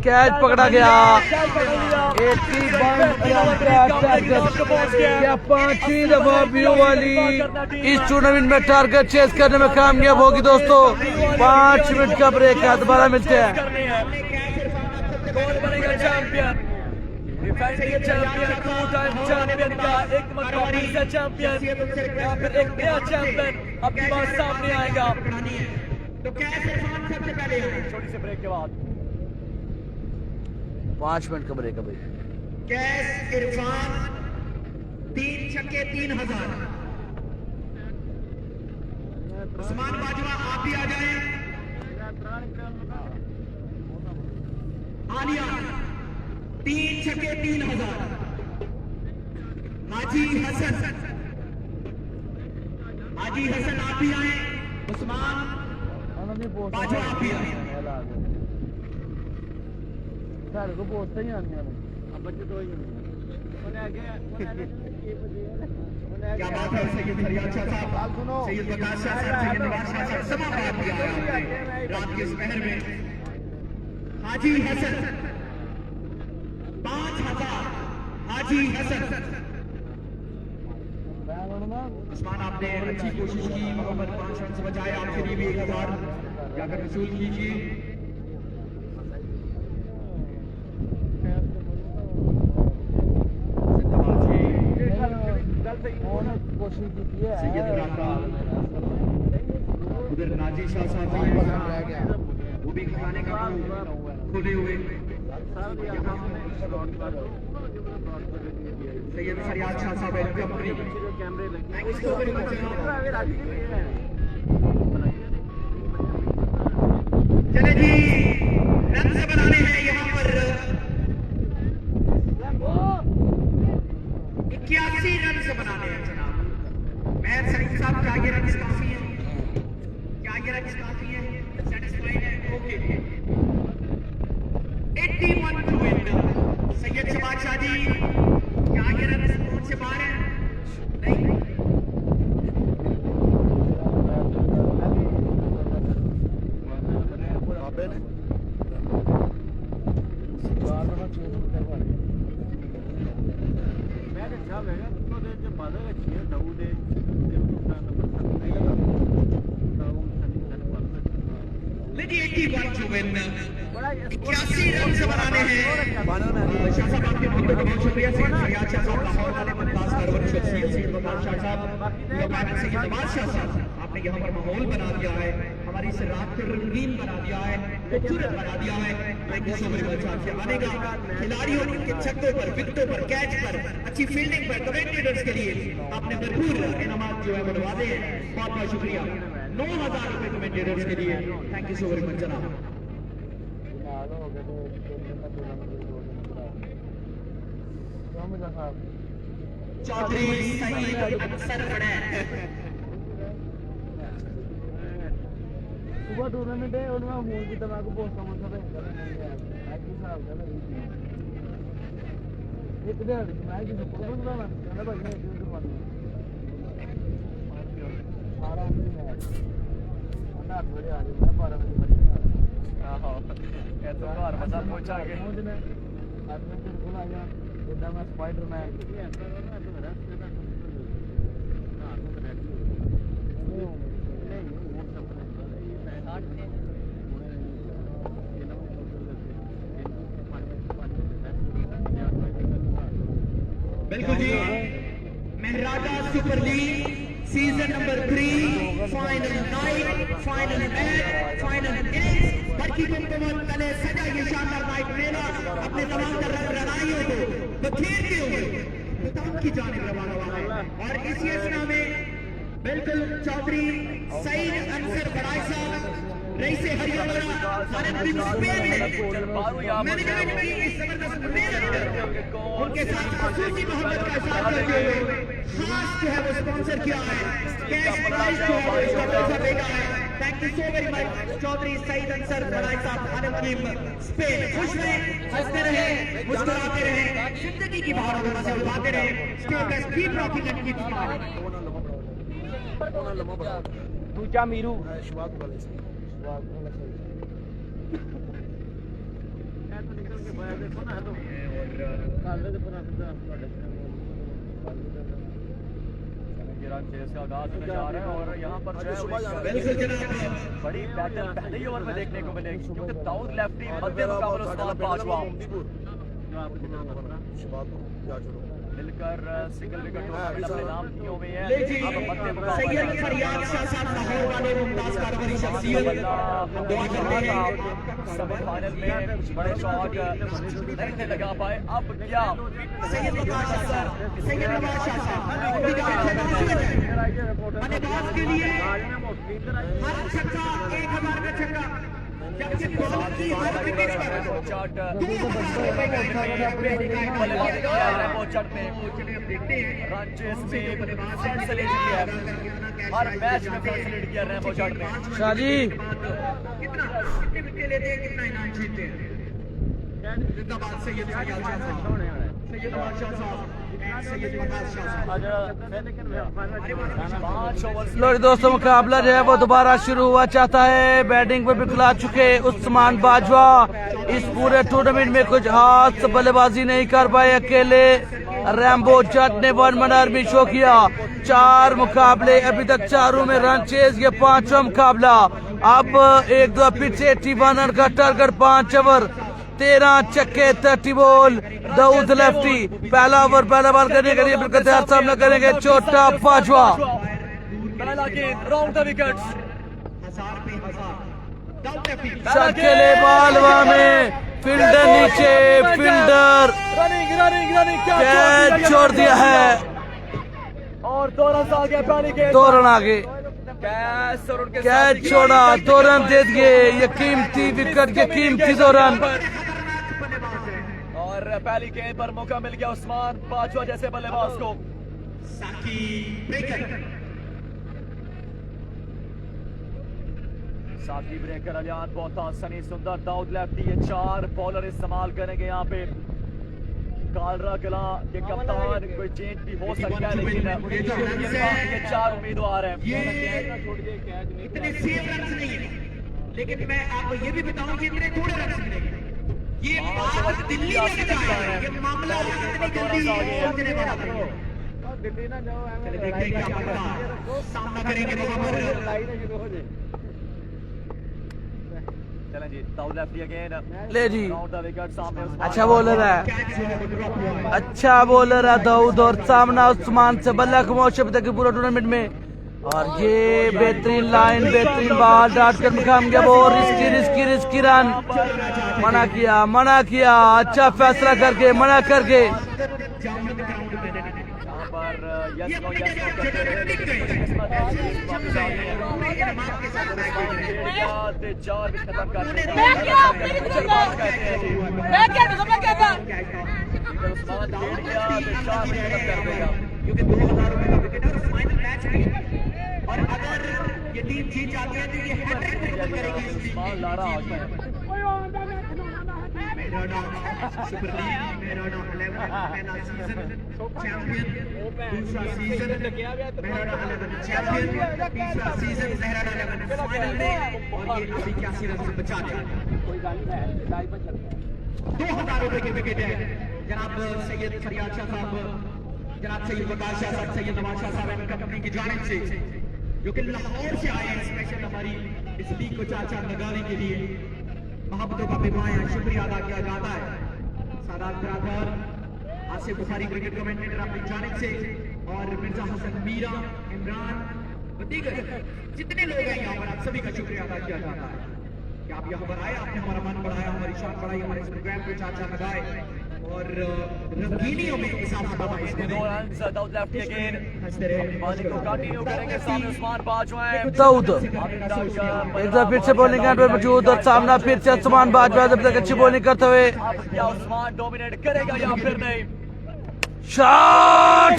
कैच पकड़ा गया। 5वीं दफा बीओवाली इस टूर्नामेंट में टारगेट चेस करने में कामयाब होगी दोस्तों। 5 मिनट का ब्रेक है, दोबारा मिलते हैं। कौन बनेगा champion? Defending champion, 2 time champion का एक मरतबा फिर से चैंपियन या फिर एक नया चैंपियन अपनी बात सामने आएगा। तो कैच इरफान सबसे पहले छोटी सी ब्रेक के बाद 5 मिनट का ब्रेक है भाई। कैच इरफान 3 छक्के 3000। उस्मान बाजवा आप भी आ जाएं। आलिया 3 छक्के 3000। हाजी हसन हाजी हसन आप भी आए, उस्मान बाजवा आप भी आए। सारे को पोस्टां ही आनियां ने क्या बात है सैयद फरियाद शाह साहब, सैयद वकास शाह साहब, सैयद नवाज शाह साहब समाबाद भी आया है रात के इस पहर में। हाजी हसन 5000, हाजी हसन। उस्मान आपने अच्छी कोशिश की, मोहम्मद 5 रन से बचाए, आपके लिए भी 1000 जाकर वसूल कीजिए। कोशिश की है सैयद इमरान, उधर नाजी शाह साहब वो भी खाने का खुले हुए। सैयद फरियाद शाह साहब company, thanks so very much. चले जी, रन से बनाने हैं यहाँ पर 81 रन से बनाने हैं जनाब। मैं सलीम साहब, क्या ये रन काफी है? क्या ये रन काफी है? सेटिस्फाइड है? Okay. 81 to win. Syed Shahbaz Shah ji, क्या ये रन पहुंच से बाहर है? नहीं। लेकिन 81 टू विन, 81 रन से बनाने हैं। शाह साहब आपके बहुत बहुत शुक्रिया। सैयद फरियाद शाह साहब, लाहौर वाले मुमताज कारवर शख्सियत, सैयद वकास शाह साहब, सैयद नवाज शाह साहब, आपने यहाँ पर माहौल बना दिया है, हमारी इस रात को रंगीन बना दिया है, खूबसूरत बना दिया है। Thank you so very much. आपसे आने का खिलाड़ियों के छक्कों पर, विकेटों पर, कैच पर, अच्छी फील्डिंग पर, कमेंटेटर्स के लिए आपने भरपूर इनामात जो है बनवा दे। बहुत बहुत शुक्रिया। 9000 रुपए कमेंटेटर्स के लिए, thank you so very much जनाब। चौधरी सईद अनसर बड़े सुबह टूर्नामेंट है और मैं फोन की तरह को पोस्ट समझ सकता हूं एक डेढ़ मैच जो प्रोग्राम ना ना भाई मैं जो मालूम सारा मैच ना थोड़े आ गए 12 बजे हां ये तो घर मजा पहुंचा के आदमी को बुलाया इधर में स्पाइडरमैन बिल्कुल जी। महराजा super league season number 3 final night, final match, final innings. बड़की कुमकुमत पहले सजा ये शानदार नाइट मेला अपने तमाम रनाइयों को बखेरते हुए मैदान की जानिब रवाना हुआ है। और इसी असना में बिल्कुल चौधरी सईद अनसर बड़ाई साहब, रईस हरियाणा, मैनेजमेंट की इस जबरदस्त मेहनत उनके साथ खासूसी मोहब्बत का इजहार करते हुए खास जो है वो स्पॉन्सर किया है, कैश प्राइज जो है वो इसका तोहफा देगा है। Thank you so very much Chaudhry Saeed Ansar बड़ाई साहब, खाने मुनीम स्पेन। खुश रहें, हंसते रहें, मुस्कुराते रहें, जिंदगी की बहारों को मजे उठाते रहें। Stay best, keep rocking and keep smiling. दूजा मीरू से आगाज होने जा रहा है और यहाँ पर बड़ी बैटल पहले ही ओवर में देखने को मिलेगी, क्योंकि दाऊद लेफ्टी मध्य मुकाबले उस्मान बाजवा मिलकर सिंगल विकेट अपने नाम किए हुए हैं। अब मध्य सैयद फरियाद शाह साहब लाहौर वाले मुमताज कारवरी शख्सियत दुआ करते हैं सेमीफाइनल में बड़े शॉट नहीं लगा पाए। अब क्या सैयद वकास शाह साहब, सैयद नवाज शाह साहब बल्लेबाज के लिए हर छक्का 1000 का छक्का हर मैच में सेलेक्ट किया रैम्बो शॉट में। शाजी कितने विकेट लेते हैं, कितना इनाम जीतते हैं। जिंदाबाद सैयद फयाज शाह साहब, सैयद नवाज शाह साहब, सैयद वकास शाह साहब। लो जी दोस्तों, मुकाबला जो है वो दोबारा शुरू हुआ चाहता है। बैटिंग पे बिखला चुके उस्मान बाजवा इस पूरे टूर्नामेंट में कुछ हाथ बल्लेबाजी नहीं कर पाए। अकेले रैम्बो जट ने 1 मन आर्मी शो किया। 4 मुकाबले अभी तक, चारों में रन चेज, ये 5वां मुकाबला। अब 1-2 पिच 81 रन का टारगेट, 5 ओवर 13 छक्के 30 बॉल। दाऊद लेफ्टी पहला ओवर, पहला बॉल करने के लिए बिल्कुल तैयार, सामना करेंगे छोटा बाजवा। पहला गेंद राउंड द विकेट्स। अकेले बालवा में फील्डर नीचे, fielder running running running catch छोड़ दिया है और 2 रन आ गया पहली गेंद। 2 रन आगे, कैच और उनके कैच छोड़ा, 2 रन दे दिए। ये कीमती विकेट के कीमती 2 रन। और पहली गेंद पर मौका मिल गया उस्मान बाजवा जैसे बल्लेबाज को। साकी ब्रेकर अलियान बहुत आसानी सुंदर। दाऊद लेफ्टी, ये 4 बॉलर इस्तेमाल करेंगे यहाँ पे। कालरा कला के कप्तान, कोई चेंज भी हो सकता है, लेकिन ये 4 उम्मीदवार हैं। इतने सेफ रन नहीं है, लेकिन मैं आपको ये भी बताऊं कि इतने थोड़े रन नहीं है। ये आज दिल्ली में ये मामला इतनी जल्दी पहुंचने वाला नहीं है। चलिए देखते हैं क्या बनता है, सामना करेंगे वहां पर। चलें जी, दाऊद लेफ्टी अगेन ले जी, राउंड द विकेट। सामने अच्छा बॉलर है, अच्छा बॉलर है दाऊद, और सामना उस्मान से बल्ला खमोश अभी तक पूरा टूर्नामेंट में। और ये बेहतरीन लाइन, बेहतरीन बॉल डाट कर मुकाम गया वो। रिस्की रन, मना किया, अच्छा फैसला करके, मना करके। यस नो करते रहे, 4 भी खत्म कर दिए। उस्मान खेल गया तो 4 भी खत्म कर देगा, क्योंकि 2000 रुपए का विकेट है और फाइनल मैच भी है। और अगर ये टीम जीत जाती है तो ये हैट्रिक खत्म करेगी। उस्मान लारा आ गया। मेरा नाम सुपर लीग, मेरा नाम 11 पहला सीजन चैंपियन, दूसरा सीजन मेरा नाम 11 चैंपियन, तीसरा सीजन मेरा नाम 11 फाइनल में, और ये अभी 81 रन से बचा दिया। 2000 रुपए के विकेट है जनाब सैयद फरियाद शाह साहब, जनाब सैयद वकास शाह साहब, सैयद नवाज शाह साहब एंड कंपनी की जानिब से, जो कि लाहौर से आए हैं स्पेशल हमारी इस लीग को 4 लगाने के लिए। मोहब्बतों का बेपाया शुक्रिया अदा किया जाता है। सादात बरादर, आसिफ बुखारी क्रिकेट कमेंटेटर अपनी जानिब से, और मिर्जा हसन मीरा, इमरान व दीगर जितने लोग हैं यहाँ पर, आप सभी का शुक्रिया अदा किया जाता है कि आप यहाँ पर आए, आपने हमारा मन बढ़ाया, हमारी शान बढ़ाई, हमारे इस प्रोग्राम को 4 लगाए और रंगीनियों में इजाफा हुआ। इसमें 2 run Dawood lefty again. Bowling को कंटिन्यू करेंगे, सामने उस्मान बाजवा है। दाऊद एक बार फिर से बॉलिंग एंड पर मौजूद, और सामना फिर से उस्मान बाजवा जब तक अच्छी बॉलिंग करते हुए। अब क्या उस्मान डोमिनेट करेगा या फिर नहीं? शॉट,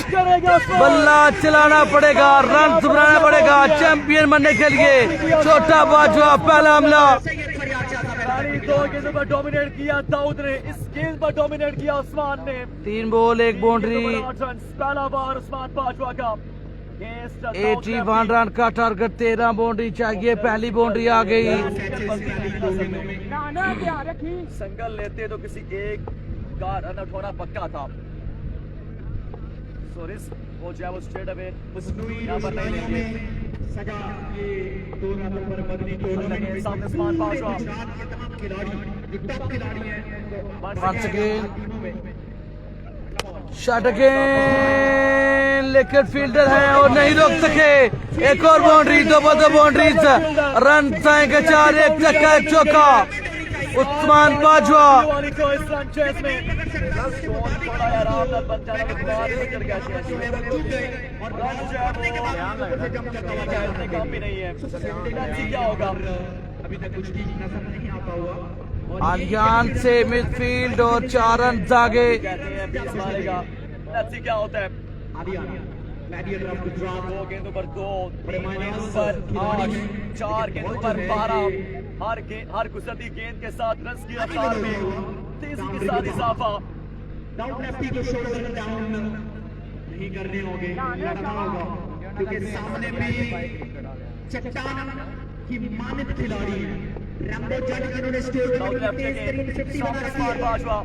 बल्ला चलाना पड़ेगा, रन बनाना पड़ेगा चैंपियन बनने के लिए। छोटा बाजवा पहला हमला। 2 गेंदों पर डोमिनेट किया दाऊद ने, इस गेंद पर डोमिनेट किया उस्मान ने। 3 बॉल 1 बाउंड्री, पहला बार उस्मान बाजवा का। 81 रन का टारगेट, 13 बाउंड्री चाहिए, पहली बाउंड्री आ गई। संगल लेते तो किसी एक का रन आउट होना पक्का था। सो रिस्क वो जो है वो स्ट्रेट अवे यहाँ पर नहीं लेंगे। सजा ये 2 नवंबर बदली टूर्नामेंट में सामने उस्मान बाजवा, तमाम खिलाड़ी जो टॉप खिलाड़ी हैं Once again, शॉट अगेन, लेकिन फील्डर है और नहीं रोक सके। एक और बाउंड्री, 2 बाउंड्रीज, रन जाएंगे 4, 1 छक्का 1 चौका। उस्मान बाजवा क्या होगा? अभी तक कुछ ठीक नजर नहीं आता हुआ। आलियान से मिडफील्ड और 4 रन आगे। कहते हैं 20 मारेगा, लेट्स सी क्या होता है। आलियान ग्लैडिएटर ऑफ गुजरात 2 गेंदों पर 2, 3 गेंदों पर 8, 4 गेंदों पर 12। हर गुजरती गेंद के साथ रन की रफ्तार में तेजी के साथ इजाफा। डाउन लेफ्टी को शोल्डर डाउन नहीं करने होंगे, लड़ना होगा क्योंकि सामने में चट्टान की मानित खिलाड़ी है रैम्बो जट, जिन्होंने स्टेट में तेज तरीन 50 बनाई थी।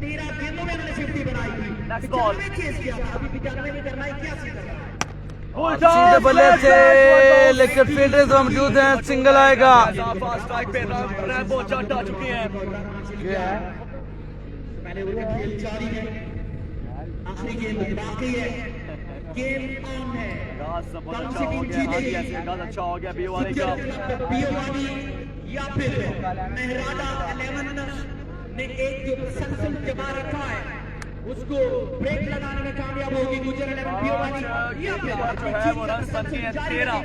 13 गेंदों में उन्होंने 50 बनाई थी। नेक्स्ट बॉल चेस किया था, अभी 95 नहीं करना है, 81 करना है। सीधे बल्ले से लेकर फील्डर तो मौजूद हैं, सिंगल आएगा। स्ट्राइक पे रैम्बो जट आ चुके हैं। पहले उनका खेल जारी है, आखिरी गेंद बाकी है, गेम ऑन है। बहुत अच्छा हो गया, अच्छा हो गया बीओवानी का। बीओवानी या फिर मेहराना 11 ने एक जो तसलसल जमा रखा है उसको ब्रेक लगाने में कामयाब होगी गुजर 11 बीओवानी या फिर जो है वो रन बनते हैं 13।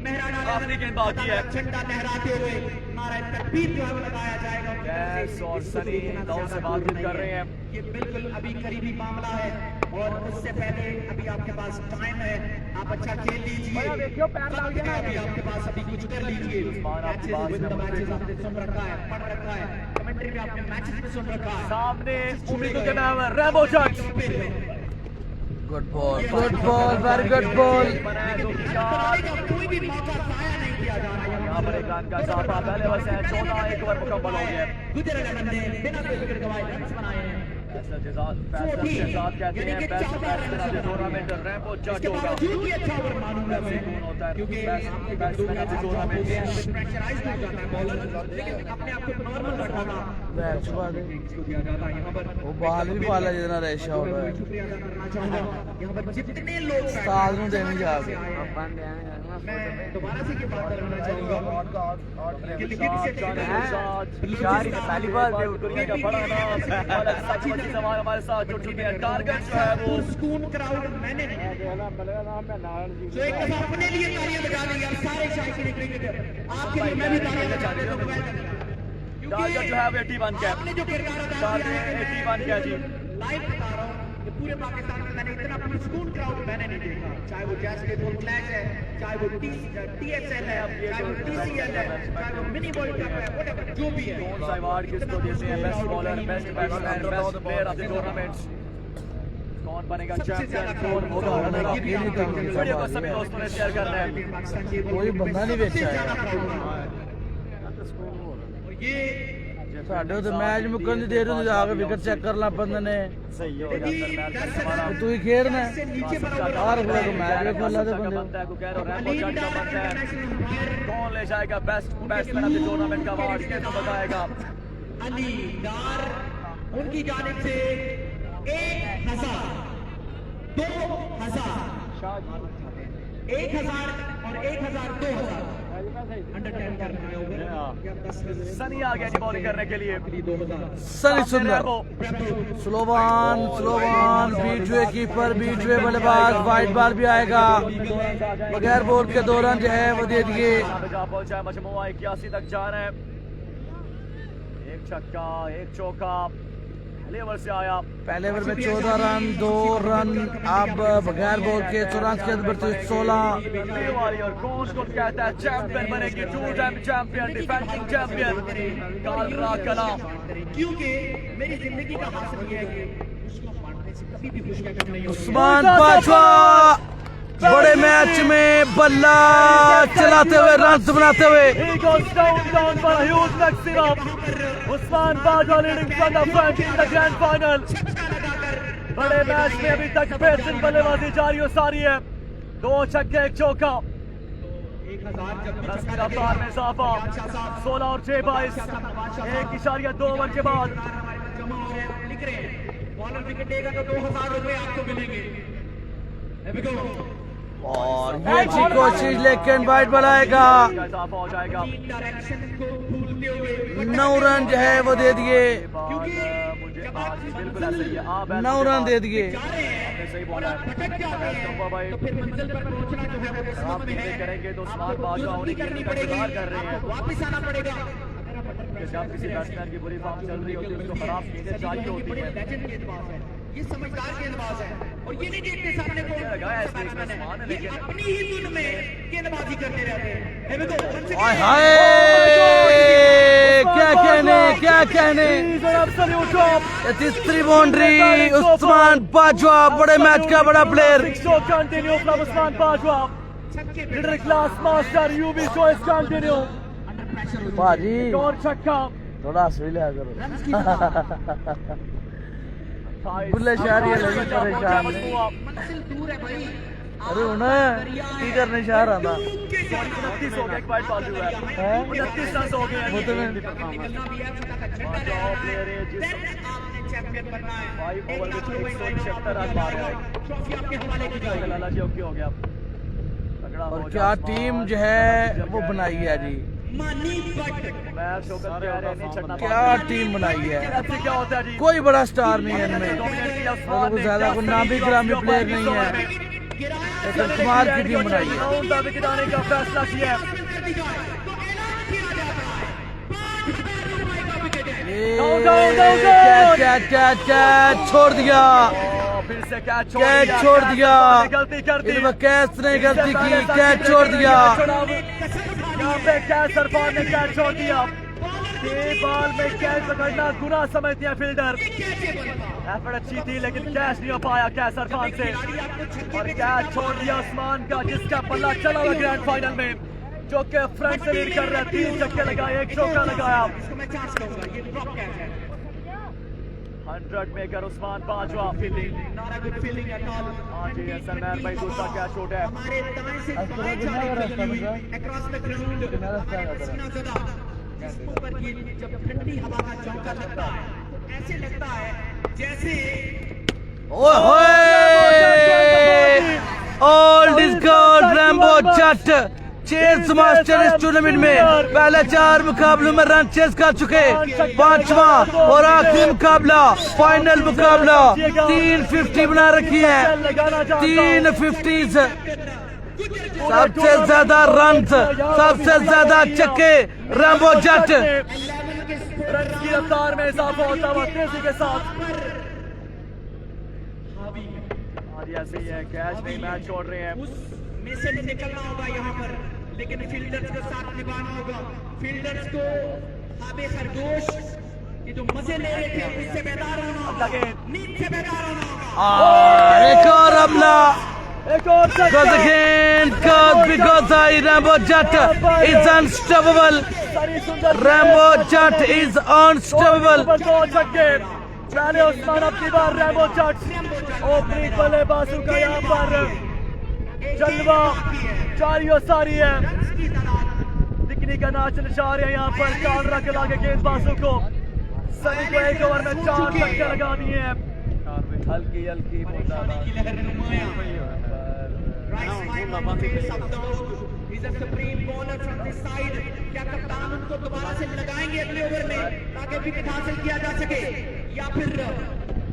मेहराना आखिरी गेंद बाकी है। झंडा लहराते हुए नारा तकबीर जो है लगाया जाएगा। गैस और सनी दाव से बातचीत कर रहे हैं। ये बिल्कुल अभी करीबी मामला है और उससे पहले अभी आपके पास टाइम है, आप अच्छा खेल लीजिए, अभी आपके पास अभी कुछ कर लीजिए। मैचेस आपने सुन रखा है, पढ़ रखा है, कमेंट्री में आपने मैचेस में सुन रखा है। सामने उम्मीदों के नाम है Rambo Jatt. Good ball, very good ball. कोई भी मौका जाया नहीं किया जा रहा है। यहाँ पर एक रन का इजाफा, पहले बस है 14, 1 ओवर मुकम्मल हो गया। गुजर 11 ने बिना विकेट गंवाए रन बनाए हैं। फैसल शहजाद कहते हैं best batsman of the tournament Rambo Jatt होगा। अच्छा ओवर मालूम है क्योंकि batsman of the tournament pressurise हो जाता है बॉलर, लेकिन अपने आप को नॉर्मल रखना दिया जाता है। यहाँ पर वो बाल भी पाला जितना रेशा होता है। शुक्रिया अदा करना चाहूंगा यहाँ पर जितने लोग साल में देने जाके मैं दोबारा से ये बात करना चाहूंगा कि लिखित से पहली बार दुनिया का बड़ा नाम हमारे साथ जुड़ चुके हैं। टारगेट जो है वो सुकून क्राउड मैंने नहीं जो एक दफा अपने लिए तालियां बजा दी यार सारे शायकीन क्रिकेटर आपके लिए मैं भी तालियां बजा देता हूं। टारगेट जो है वो 81 का आपने जो किरदार अदा किया है 81 का जी। लाइव बता रहा हूं कि पूरे पाकिस्तान में मैंने इतना पुरस्कून क्राउड मैंने नहीं देखा, चाहे वो जैस के फुल फ्लैग है, चाहे वो टीएसएल है, चाहे वो टीसीएल है, चाहे वो मिनी वर्ल्ड कप है, व्हाटएवर जो भी है। कौन सा अवार्ड किसको देते हैं? Best bowler, best batsman, best player of the tournament. कौन बनेगा चैंपियन, कौन होगा रनर अप? वीडियो को सभी दोस्तों ने शेयर करना है। कोई बंदा नहीं बेचा है। ये ਸਾਡੇ ਤੇ ਮੈਚ ਮੁੱਕਣ ਦੀ ਦੇਰ ਨੂੰ ਜਾ ਕੇ ਵਿਕਟ ਚੈੱਕ ਕਰ ਲਾ ਬੰਦੇ ਨੇ सही हो गया सर मैच हमारा। ਤੂੰ ਹੀ ਖੇਡਣਾ नीचे बना ਆਰ ਕੋਲ ਮੈਚ ਵੇ ਖੋਲਾ ਤੇ ਬੰਦੇ बनता है को कह रहा रैम्बो जट का बनता है। कौन ले जाएगा best batsman of the tournament का अवार्ड, कैसे बताएगा? अली डार उनकी जानिब से 1000 2000 1000 और 1000 2000 अंडर 10 करना है ओवर या 10 सनी आ गया जी बॉलिंग करने के लिए। 2000 सनी सुंदर स्लोवान बीच हुए कीपर, बीच हुए बल्लेबाज, वाइट बॉल भी आएगा। बगैर बॉल के 2 रन जो है वो दे दिए। पहुंचा है मजमुआ 81 तक जा रहे हैं। एक छक्का, एक चौका पहले ओवर से आया। पहले ओवर में 14 रन, 2 रन। अब बगैर बॉल के 84 के अंदर 16। और कौन को कहता है चैंपियन बनेगी, 2 time champion, defending champion Kalra Kalam. क्योंकि मेरी जिंदगी का हासिल ये है कि उसको मारने से कभी भी मुश्किल कम नहीं होती। उस्मान बाजवा बड़े मैच में बल्ला चलाते हुए रन बनाते हुए He goes down for a huge next up. Usman Bajwa leading from the front in the grand final. बड़े मैच में अभी तक बेहतरीन बल्लेबाजी जारी और सारी है। 2 छक्के, 1 चौका। 10 रफ्तार में इजाफा, 16 और 6 22, 1.2 ओवर के बाद लिख रहे हैं बॉलर विकेट लेगा तो 2000 रुपए आपको मिलेंगे। और ये अच्छी कोशिश लेकिन वाइट बनाएगा। इजाफा हो जाएगा। 9 रन जो है वो दे दिए। बिल्कुल ऐसा ही है। 9 रन दे दिए। सही बोला है भाई। आप करेंगे तो उस्मान बाजवा होने की इंतजार कर रहे हैं। वापिस आना पड़ेगा कि जब किसी बैट्समैन की बुरी फॉर्म चल रही होती है उसको खराब चीजें चाहिए होती है। ये समझदार गेंदबाज है और ये नहीं देखते सामने कौन बैट्समैन है, ये अपनी ही धुन में गेंदबाजी करते रहते हैं। हाय हाय, क्या कहने तीसरी बाउंड्री उस्मान बाजवा, बड़े मैच का बड़ा player. Continue from Usman Bajwa, middle class master, UV choice continue. बाजी और छक्का, थोड़ा हंस लिया करो। बुल्ले शहरी लगी परेशान, मंजिल दूर है भाई। अरे उन्हें की करने शहर आना 29 हो गए, एक पॉइंट बाजू है, 29 रन हो गए। वो तो मैं निकलना भी है, फटाफट झंडा देना है, आपने चैंपियन बनना है। 5 ओवर में 176 रन मारे हैं। ट्रॉफी आपके हवाले की जाएगी। लाला जी ओके हो गया। तगड़ा हो और गया क्या उस्मान। टीम जो है वो बनाई है जी, मानी बट मैं शौकत कह रहे नहीं छड़ना। क्या टीम बनाई है। ऐसे क्या होता है जी, कोई बड़ा स्टार नहीं है इनमें, डोमिनेट किया मतलब उस्मान ने, ज्यादा कोई नामी ग्रामी प्लेयर नहीं है, लेकिन कमाल की टीम बनाई है। राउंड विकेट आने का फैसला किया है। कैच छोड़ दिया, फिर से कैच छोड़ दिया, गलती कर दी। इनमें कैच ने गलती की, कैच छोड़ दिया। यहाँ पे कैच सरफान ने कैच छोड़ दिया। बॉल में कैच पकड़ना गुनाह समझते हैं फील्डर। एफर्ट अच्छी थी लेकिन कैच नहीं हो पाया कैच सरफान से, और कैच छोड़ दिया उस्मान का, जिसका पल्ला चला हुआ ग्रैंड फाइनल में, जो कि फ्रंट से लीड कर रहा है। 3 छक्के लगाए, 1 चौका लगाया। 100 मेकर उस्मान बाजवा। हाँ जी, सरमैर भाई दूसरा कैच शॉट है। जब ठंडी हवा का झोंका लगता है तो ऐसे लगता है जैसे old is gold, Rambo Jatt chess master इस टूर्नामेंट में पहले 4 मुकाबलों में रन चेस कर चुके, 5वां और आखिरी मुकाबला, फाइनल मुकाबला। 3 50 बना रखी है, 3 50s, सबसे ज्यादा रन, सबसे ज्यादा छक्के रैम्बो जट। रन की रफ्तार में इजाफा होता हुआ तेजी के साथ। आज ऐसे ही है, कैच नहीं मैच छोड़ रहे हैं। में से निकलना होगा यहाँ पर, लेकिन फील्डर्स को साथ निभाना होगा। फील्डर्स को हाबे खरगोश ये जो मजे ले रहे थे उससे बेदार होना होगा, नींद से बेदार होना होगा। एक और हमला, एक और because again, because Rambo Jat is unstoppable. Rambo Jat is unstoppable. पहले उस्मान अपनी बार रैम्बो जट, ओपनिंग बल्लेबाजों का यहाँ पर जलवा जारी और सारी है। दिखने का नाच नचा रहे हैं यहाँ पर कालरा के लागे गेंदबाजों को। सनी को 1 ओवर में 4 छक्के लगा दिए हैं। हल्की हल्की क्या कप्तान उनको दोबारा से लगाएंगे अगले ओवर में ताकि विकेट हासिल किया जा सके, या फिर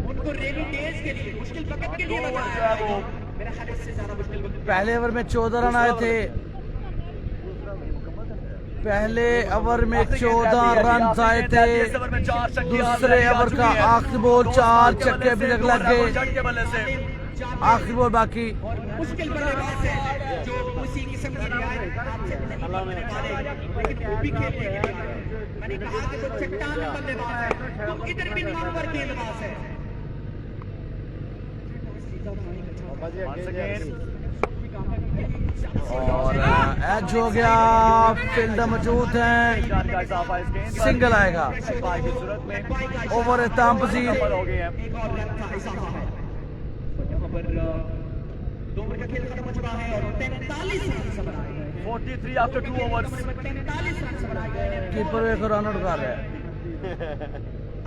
उनको रेनी डेज के लिए, मुश्किल वक्त के लिए लगाया है? मेरा ख्याल इससे ज्यादा मुश्किल वक्त। पहले ओवर में 14 रन आए थे, पहले ओवर में 14 रन आए थे। दूसरे ओवर का आखिरी बॉल 4 छक्के भी लग गए, आखिरी बॉल बाकी। मुश्किल बल्लेबाज है जो उसी किस्म की रियायत आपसे नहीं करने वाले, लेकिन वो भी खेलने के लिए। मैंने कहा कि वो चट्टान बल्लेबाज है, वो इधर भी नंबर गेंदबाज है। और एज हो गया, फील्डर मौजूद हैं, सिंगल आएगा। ओवर इख्ताम पसीर। एक और रन का इजाफा है। यहाँ पर 2 ओवर का खेल खत्म हो चुका है और 43 रन से बनाए गए हैं। 43 आफ्टर 2 ओवर्स। 43 रन से बनाए गए हैं। कीपर एक रन आउट कर रहा है।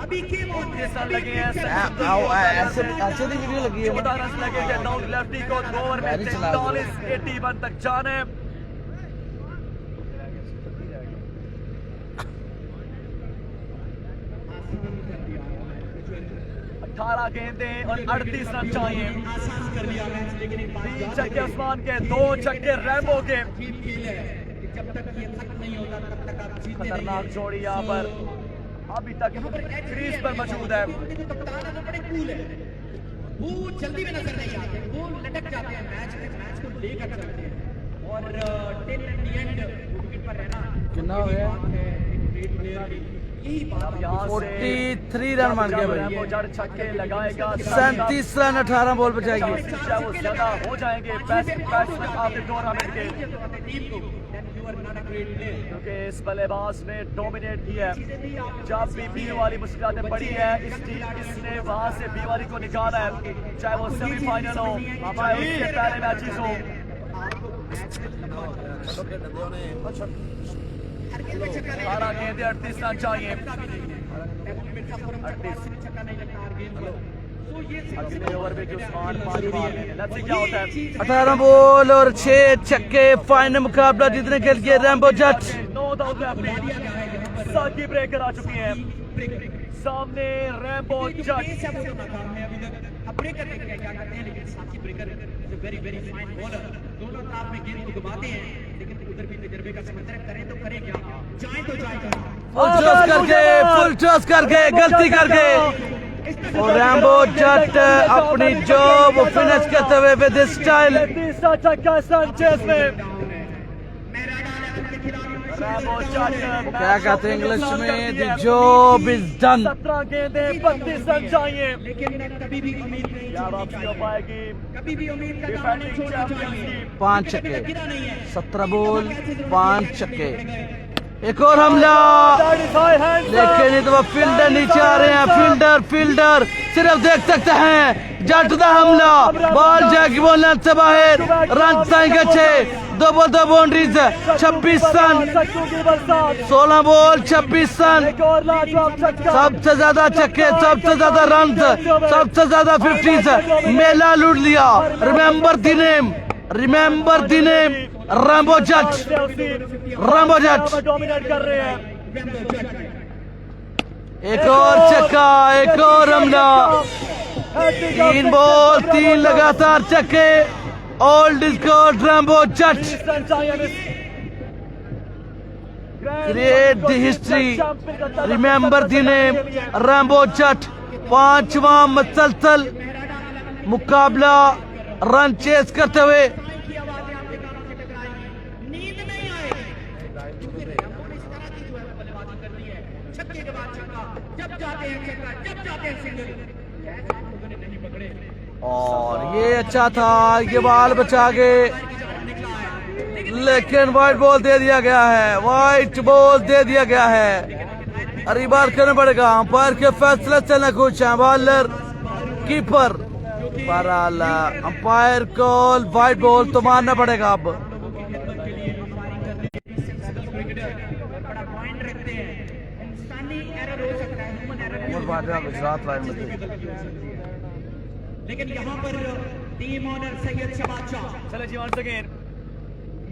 अभी गेम ऑन है, रन लगे हैं। ऐसे ऐसे नहीं वीडियो लगी है। 14 रन लगे हैं डाउन लेफ्टी को। 2 ओवर में 43 81 तक जाने। 18 गेंदें और 38 रन चाहिए। आसान कर लिया मैच, लेकिन 3 छक्के उस्मान के, 2 छक्के रैम्बो के। जब तक ये खत्म नहीं होता तब तक आप जीतते नहीं खतरनाक हैं। जोड़ी यहाँ पर अभी तक यहाँ पर क्रीज पर मौजूद है। जो कप्तान है वो बड़े कूल है, वो जल्दी में नजर नहीं आते, वो लटक जाते हैं मैच में, मैच को लेकर चलते हैं और टिल द एंड विकेट पर रहना कितना हो गया? ग्रेट प्लेयर की यही बात अब यहाँ से 43 रन बन गए भाई। रैम्बो जट छक्के लगाएगा। 37 रन 18 बॉल पे जाएगी। चाहे वो ज्यादा हो जाएंगे बैट्समैन आपके टूर्नामेंट के, टीम को then you are not a great player। क्योंकि इस बल्लेबाज ने डोमिनेट किया है। जब भी बी वाली मुश्किलें पड़ी है इसने वहां से बी वाली को निकाला है, चाहे वो सेमीफाइनल हो चाहे उसके पहले मैचेस हो। हर खेल में छक्का नहीं 18 गेंदे 38 रन चाहिए। छक्का नहीं लगता हर गेंद में। तो ये अगले ओवर में जो उस्मान 5 मार रहे हैं, लेट्स सी क्या होता है। 18 बॉल और 6 छक्के, फाइनल मुकाबला जीतने के लिए रैम्बो जट। 9 आउट अपने साकी ब्रेकर आ चुकी हैं सामने। रैम्बो जट ये सब तो नाकाम है अभी तक। अब ब्रेकर देखिए क्या करते हैं, लेकिन साकी breaker is a very very fine bowler. दोनों तरफ में गेंद को घुमाते हैं, लेकिन उधर भी तजर्बे का समंदर है, करें तो करें क्या, जाएं तो जाएं कहाँ। फुल टॉस करके गलती करके और रैम्बो जट अपनी जॉब फिनिश करते हुए विद स्टाइल। तीसरा छक्का सैंचेज में। रैम्बो जट क्या कहते हैं इंग्लिश में, द जॉब इज डन। 17 गेंदे 32 रन चाहिए। लेकिन कभी भी उम्मीद नहीं क्या वापसी हो पाएगी कभी भी उम्मीद का दामन नहीं छोड़ना चाहिए। 5 छक्के, गिरा नहीं है 17 बॉल 5 छक्के। एक और हमला, 35 hands up। लेकिन ये तो फील्डर नीचे आ रहे हैं। फील्डर सिर्फ देख सकते हैं। जट का हमला, बॉल जाएगी बॉलर से बाहर, रन चाहिए 6, 2 बॉल 2 बाउंड्रीज, 26 रन, छक्कों की बरसात। 16 बॉल 26 रन। एक और लाजवाब छक्का। सबसे ज्यादा छक्के, सबसे ज्यादा रन, सबसे ज्यादा 50s, मेला लूट लिया। Remember the name, remember the name, Rambo Jatt, Rambo Jatt. Dominate कर रहे हैं। एक और छक्का, एक और हमला, 3 बॉल 3 लगातार छक्के। Old score Rambo Jatt create the history, remember the name, Rambo Jatt. 5वां मुसलसल मुकाबला रन चेस करते हुए। की आवाजें आपके कानों से टकराएंगी, नींद नहीं आएगी, क्योंकि रैम्बो ने इस तरह की जो है वो बल्लेबाजी करनी है। छक्के के बाद छक्का, जब जाते हैं छक्का, जब जाते हैं सिंगल। कैच आप लोगों ने नहीं पकड़े और ये अच्छा था, ये बॉल बचा के, लेकिन व्हाइट बॉल दे दिया गया है। व्हाइट बॉल दे दिया गया है। रिबार करना पड़ेगा, अंपायर के फैसले से न खुश है बॉलर कीपर। पर अंपायर को व्हाइट बॉल तो मारना पड़ेगा अब। बड़ा पॉइंट रखते हैं, इंसानी एरर हो सकता है, ह्यूमन एरर, गुजरात लाइन में लेकिन यहाँ पर टीम ऑनर सैयद शहबाज शाह चले जी once again।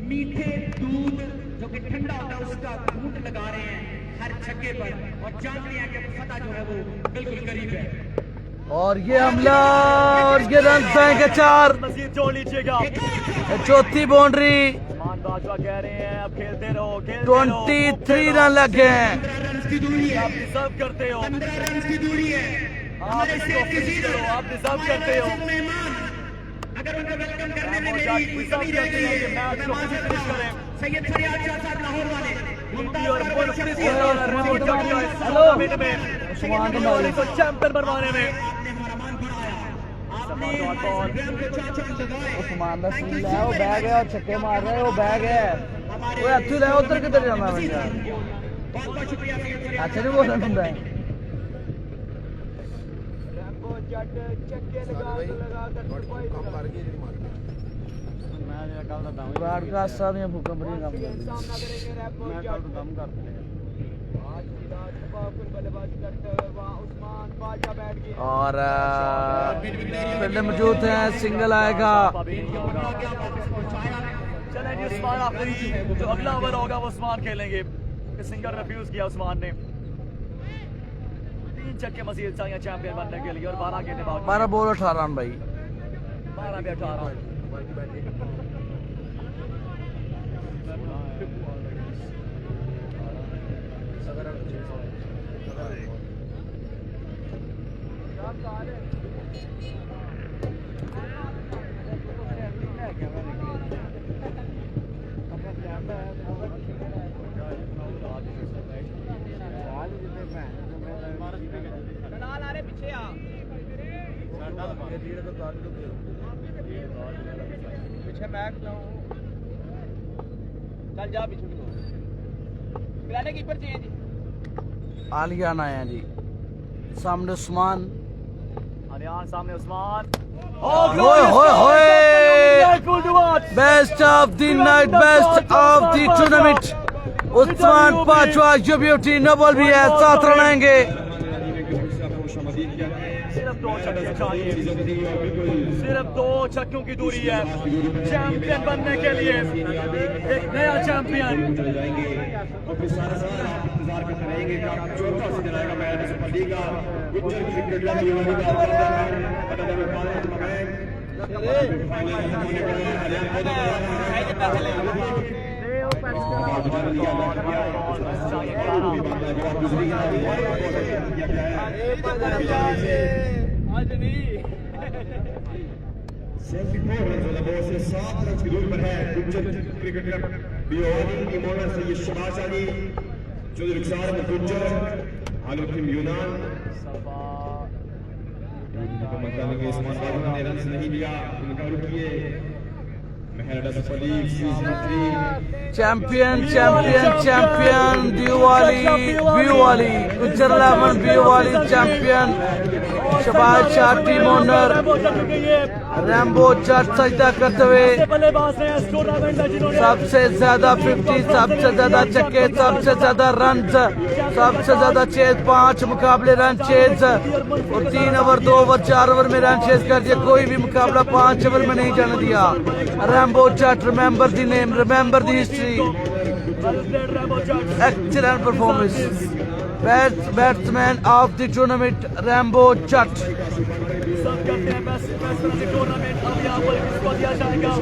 मीठे दूध जो कि ठंडा होता है उसका घूंट लगा रहे हैं हर छक्के पर, और जान रहे हैं कि फतह जो है वो बिल्कुल करीब है। और ये हमला, और ये रन पाएंगे 4। मजीद जोड़ लीजिएगा। चौथी बाउंड्री, मान बाजवा कह रहे हैं अब खेलते रहो, खेलते रहो। 23 रन लगे हैं। 15 रन की दूरी है, आप डिजर्व करते हो, 15 रन की दूरी है। आप इसको फिनिश करो, आप डिजर्व करते हो। मेहमान अगर उनको वेलकम करने में और मेरी कोई कमी रह गई है, मैच को मैं माफी फिनिश चाहता करें। हूं। सैयद फरियाद शाह साहब लाहौर वाले, उनकी और मुमताज मुनफरिद और रिकॉर्ड का किया इस टूर्नामेंट में बी वाली को चैंपियन बनवाने में। आपने हमारा मान बढ़ाया, आपने इंस्टाग्राम पे चाचा लगाए, उस्मान का सीन है, वो बैग है और छक्के मार रहे हैं, वो बैग है। वो अच्छी है, उधर किधर जाना है भैया? बहुत बहुत शुक्रिया सैयद फरियाद। अच्छा नहीं बोल रहा बंदा है। ब्रॉडकास्ट साहब यहाँ भूकंप नहीं काम कर रहे। और फील्ड मौजूद है, सिंगल आएगा। चलें जी, उस्मान आखिरी जो अगला ओवर होगा वो उस्मान खेलेंगे। सिंगल रिफ्यूज किया उस्मान ने। 3 छक्के मजीद चाहिए चैंपियन बनने के लिए और 12 गेंदें बाकी। 12 बॉल 18 रन भाई। 12 पे 18। पीछे मैं चल जा पीछे पिलाने कीपर चेंज आलियान आया जी, सामने उस्मान, आलियान सामने Usman. Best of the night, best of the tournament. Usman पांचवा यूबीटी नोबल भी है, 7 रन आएंगे। सिर्फ 2 छक्के चाहिए, सिर्फ 2 छक्कों की दूरी है चैंपियन बनने के लिए, एक नया चैंपियन। सात रन की दूरी पर है गुज्जर क्रिकेट क्लब भिवानी की मॉडल से ये शबाश अली चौधरी रुखसार गुज्जर आगे टीम यूनान उस्मान बाबू ने रन नहीं लिया, उनका रुकिए champion champion champion Bewali Gujjar 11 Bewali champion. Shahbaz Shah team owner Rambo Jatt सजदा करते हुए सबसे ज्यादा 50, सबसे ज्यादा छक्के, सबसे ज्यादा रन, सबसे ज्यादा चेज, 5 मुकाबले रन चेज और 3 ओवर 2 ओवर 4 ओवर में रन चेज कर दिया। कोई भी मुकाबला 5 ओवर में नहीं जाने दिया। Rambo Jatt, remember the name, remember the history, excellent performance, best batsman of the tournament Rambo Jatt. सब कहते हैं बेस्ट टूर्नामेंट, अब यहाँ पर किसको दिया जाएगा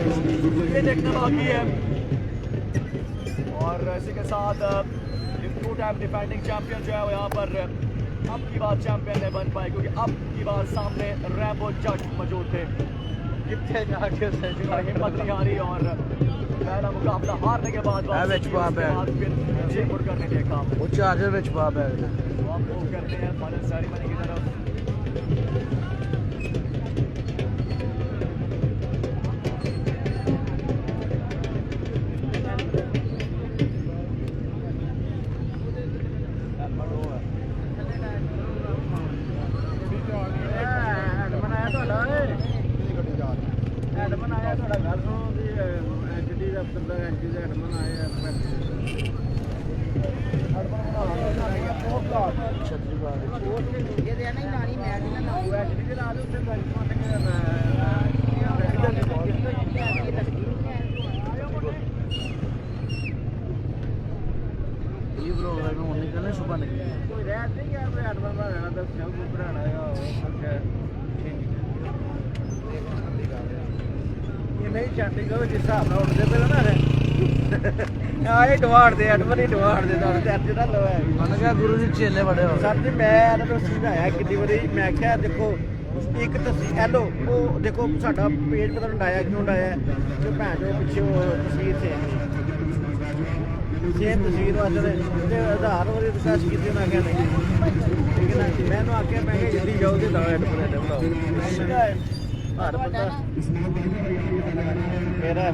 ये देखना बाकी है। और इसी के साथ 2 टाइम डिफेंडिंग चैंपियन जो है वो यहाँ पर अब की बार चैंपियन नहीं बन पाए, क्योंकि अब की बार सामने रैम्बो जट मौजूद थे। कितने जाके हिम्मत नहीं हारी और पहला मुकाबला हारने के बाद फिर मुड़कर नहीं देखा। वो चार्जर विच बाब है। तो हम लोग करते हैं फाइनल सेरेमनी की तरफ। गुरु जी चेले बड़े हो सर जी मैं समझाया कितनी बारी मैं क्या देखो एक तस्वीर लो वो देखो साडा पेज पता डाया क्यों डाया जो भैन जो पिछे तस्वीर से सेम तस्वीर वास्ते आधार वाली रिक्वेस्ट की मैं क्या नहीं ठीक है ना मैंने आख्या मैं जल्दी जाओ तो बनाओ हर बंदा मेरा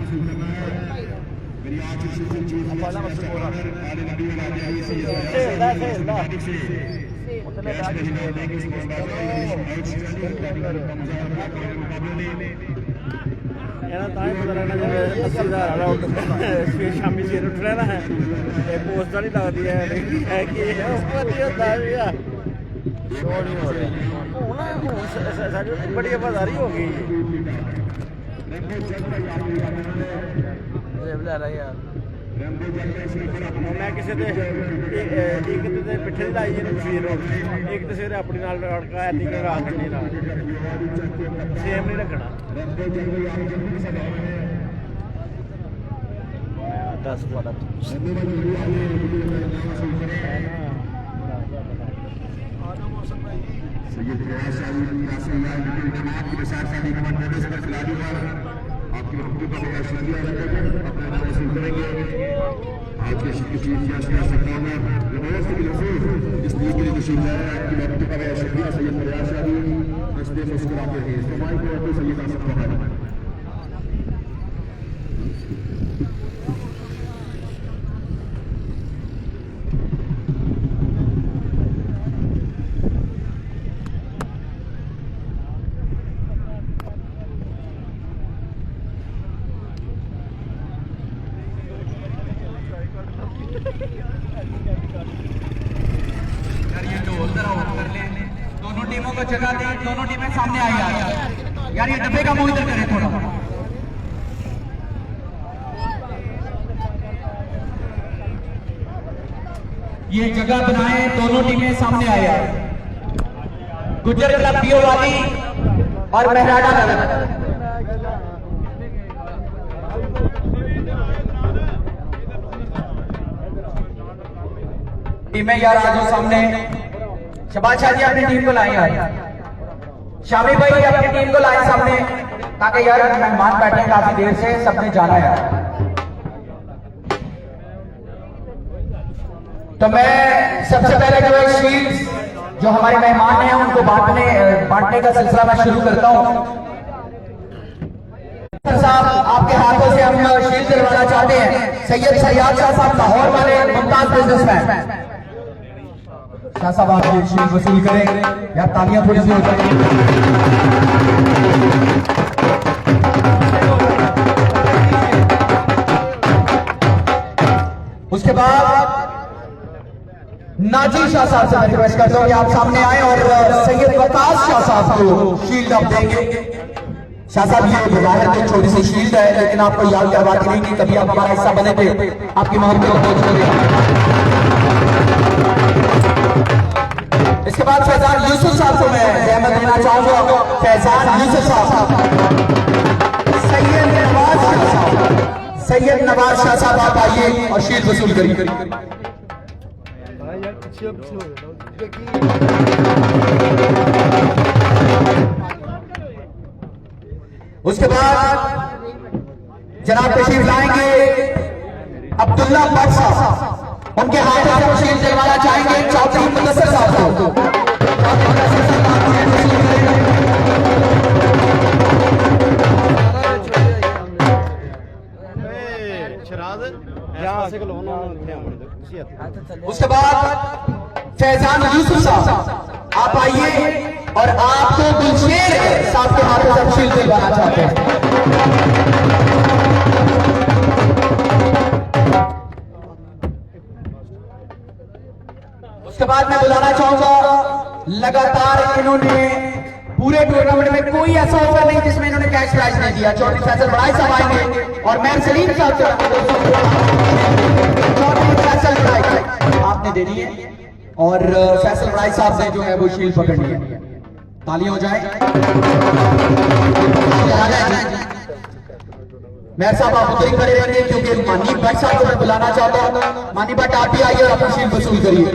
शामी सवेर उठ रहा है पोस्ट नहीं लगती है बड़ी आवाजारी हो गई यार। मैं किसी एक पिछे लाई तस्वीर एक तस्वीर अपनी रड़का रात सेम नहीं रखना 10 वाला दोनों टीमों को जगह दी, दोनों टीमें सामने आई यार ये डब्बे का मुंह इधर करें थोड़ा। ये जगह बनाए, दोनों टीमें सामने आई गुज्जर क्लब पीओ वाली और मेहराड़ा नगर। टीमें यार आ जाओ सामने। शबाज शाह जी अपनी टीम को लाए यार, शामी भाई अपनी टीम को लाए सामने, ताकि यार मेहमान बैठे काफी देर से, सबने जाना यार। तो मैं सबसे पहले जो है शील्ड जो हमारे मेहमान हैं उनको बांटने का सिलसिला मैं शुरू करता हूं। साहब आपके हाथों से हम शील्ड दिलवाना चाहते हैं सैयद सयाद शाह साहब, लाहौर वाले मुमताज बिजनेसमैन। शाह साहब आप ये शील्ड वसूल करें यार, तालियां थोड़ी सी हो जाएंगी। उसके बाद नाजी शाह साहब से मैं रिक्वेस्ट करता हूं कि आप सामने आए और सैयद वकास शाह साहब को शील्ड आप देंगे। शाह साहब ये बाहर में छोटी सी शील्ड है, लेकिन आपको याद करवा के नहीं कि कभी आप हमारा हिस्सा बने थे, आपकी मोहब्बत को पहुंच करें। इसके बाद फैजान यूसुफ साहब को मैं रहमत देना चाहूंगा। फैजान यूसुफ साहब, सैयद नवाज शाह साहब आप आइए और शील्ड वसूल करिए। उसके बाद जनाब तशरीफ लाएंगे अब्दुल्ला भट्ट साहब, उनके हाथों से शील्ड दिलवाना चाहेंगे चौधरी मुदस्सिर साहब को। उसके बाद फैजान यूसुफ साहब आप आइए और आपको गुलशेर साहब के हाथों से शील्ड दिलवाना चाहते हैं। उसके बाद मैं बुलाना चाहूंगा, लगातार इन्होंने पूरे टूर्नामेंट में कोई ऐसा ऑफर नहीं जिसमें इन्होंने कैश प्राइज नहीं दिया। चौधरी फैसल बड़ाई साहब आएंगे और मैं सलीम साहब चौधरी फैसल बड़ाई आपने देनी है और फैसल बड़ाई साहब ने जो है वो शील्ड पकड़नी है। तालियां हो जाए। मेहर साहब आप उधर ही खड़े रहेंगे क्योंकि मानी भट्ट साहब को मैं बुलाना चाहता हूं। मानी भट्ट आप भी आइए और अपनी शील्ड वसूल करिए।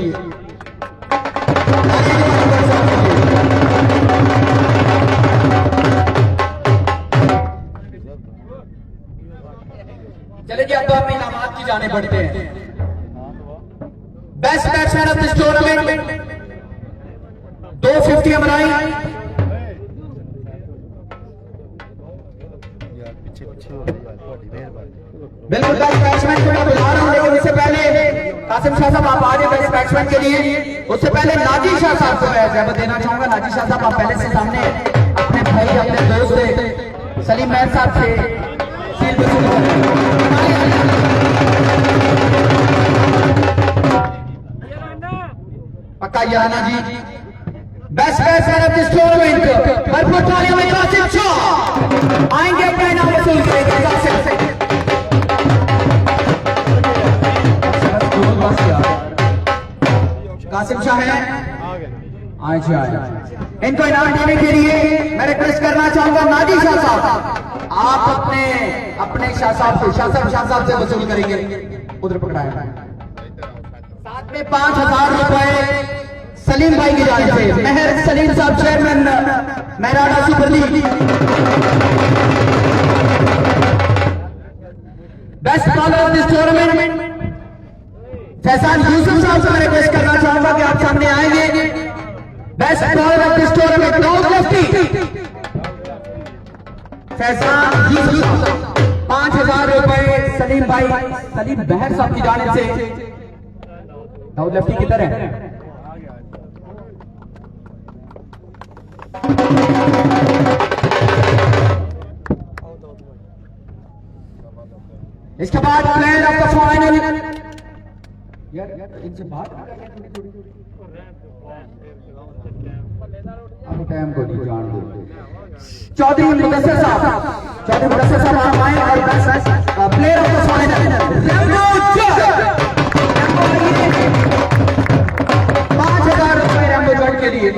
चले जी अब हम इनामात की जाने बढ़ते हैं। Best batsman of this tournament 250 अमराई, बिल्कुल बेस्ट बैट्समैन को मैं बुला रहा हूं, लेकिन उससे पहले कासिम शाह साहब आप आ जाए बेस्ट बैट्समैन के लिए। उससे पहले नाजी शाह साहब को मैं जवाब देना चाहूंगा। नाजी शाह साहब आप पहले से सामने अपने भाई अपने दोस्त सलीम मेहर साहब से शील्ड वसूल पक्का याना जी। Best batsman of this tournament भरपूर तालियों में कासिम शाह आएंगे, अपना इनाम वसूल करेंगे। कासिम शाह है, आए इनको इनाम देने के लिए मैं रिक्वेस्ट करना चाहूंगा नाजी शाह साहब आप अपने अपने शाह साहब से वसूल करेंगे। उधर पकड़ाया। साथ में 5,000 रुपए सलीम भाई की जानिब से, मेहर सलीम साहब chairman Mehrara super league. Best bowler of this tournament Faizan Yusuf साहब से मैं रिक्वेस्ट करना चाहूंगा कि आप सामने आएंगे। Best bowler of this tournament north lefty Faizan Yusuf साहब। 5,000 रुपए सलीम बहर साहब की जानिब से। नॉर्थ लेफ्टी किधर है? इसके बाद प्लेयर ऑफ द फाइनल। यार इनसे बात अब टाइम को नहीं जान दो। चौधरी मुदस्सिर साहब आप आए और प्लेयर ऑफ द फाइनल 5,000 रुपए रैम्बो जॉर्ज के लिए।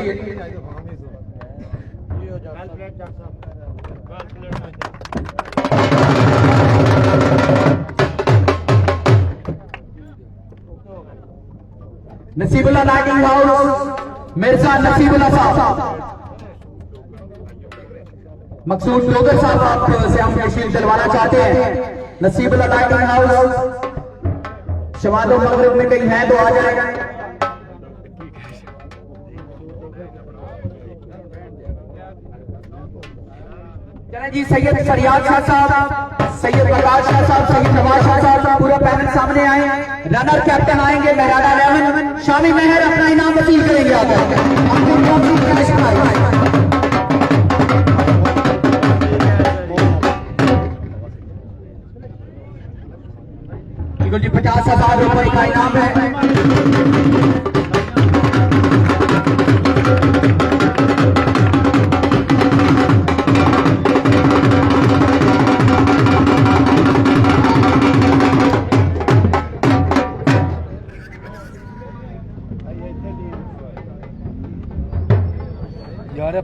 नसीबुल्लाह लाइटिंग हाउस मिर्जा नसीबुल्लाह साहब, मकसूद लोगर साहब आप से हम तशरीफ दिलवाना चाहते हैं। नसीबुल्लाह लाइटिंग हाउस शमाल मगरिब में कहीं है तो आ जाएगा। जी सैयद फरियाद शाह साहब, सैयद प्रकाश शाह साहब, सैयद नवाज शाह साहब, पूरा पैनल सामने आए। रनर कैप्टन आएंगे मेहराड़ा 11, शामी मेहर अपना इनाम वसूल करेंगे। बिल्कुल जी 50,000 रुपए का इनाम है।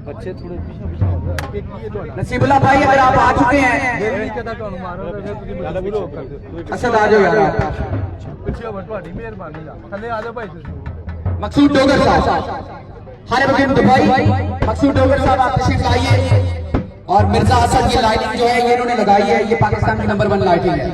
बच्चे थोड़े नसीबुल्लाह भाई अगर आप आ चुके हैं असद आ जाओ यार। मकसूद डोगर साहब, हरे बगीन दुबई, मकसूद डोगर साहब आप तशरीफ लाइए। और मिर्जा असद की लाइटिंग जो है ये इन्होंने लगाई है, ये पाकिस्तान की नंबर 1 लाइटिंग है।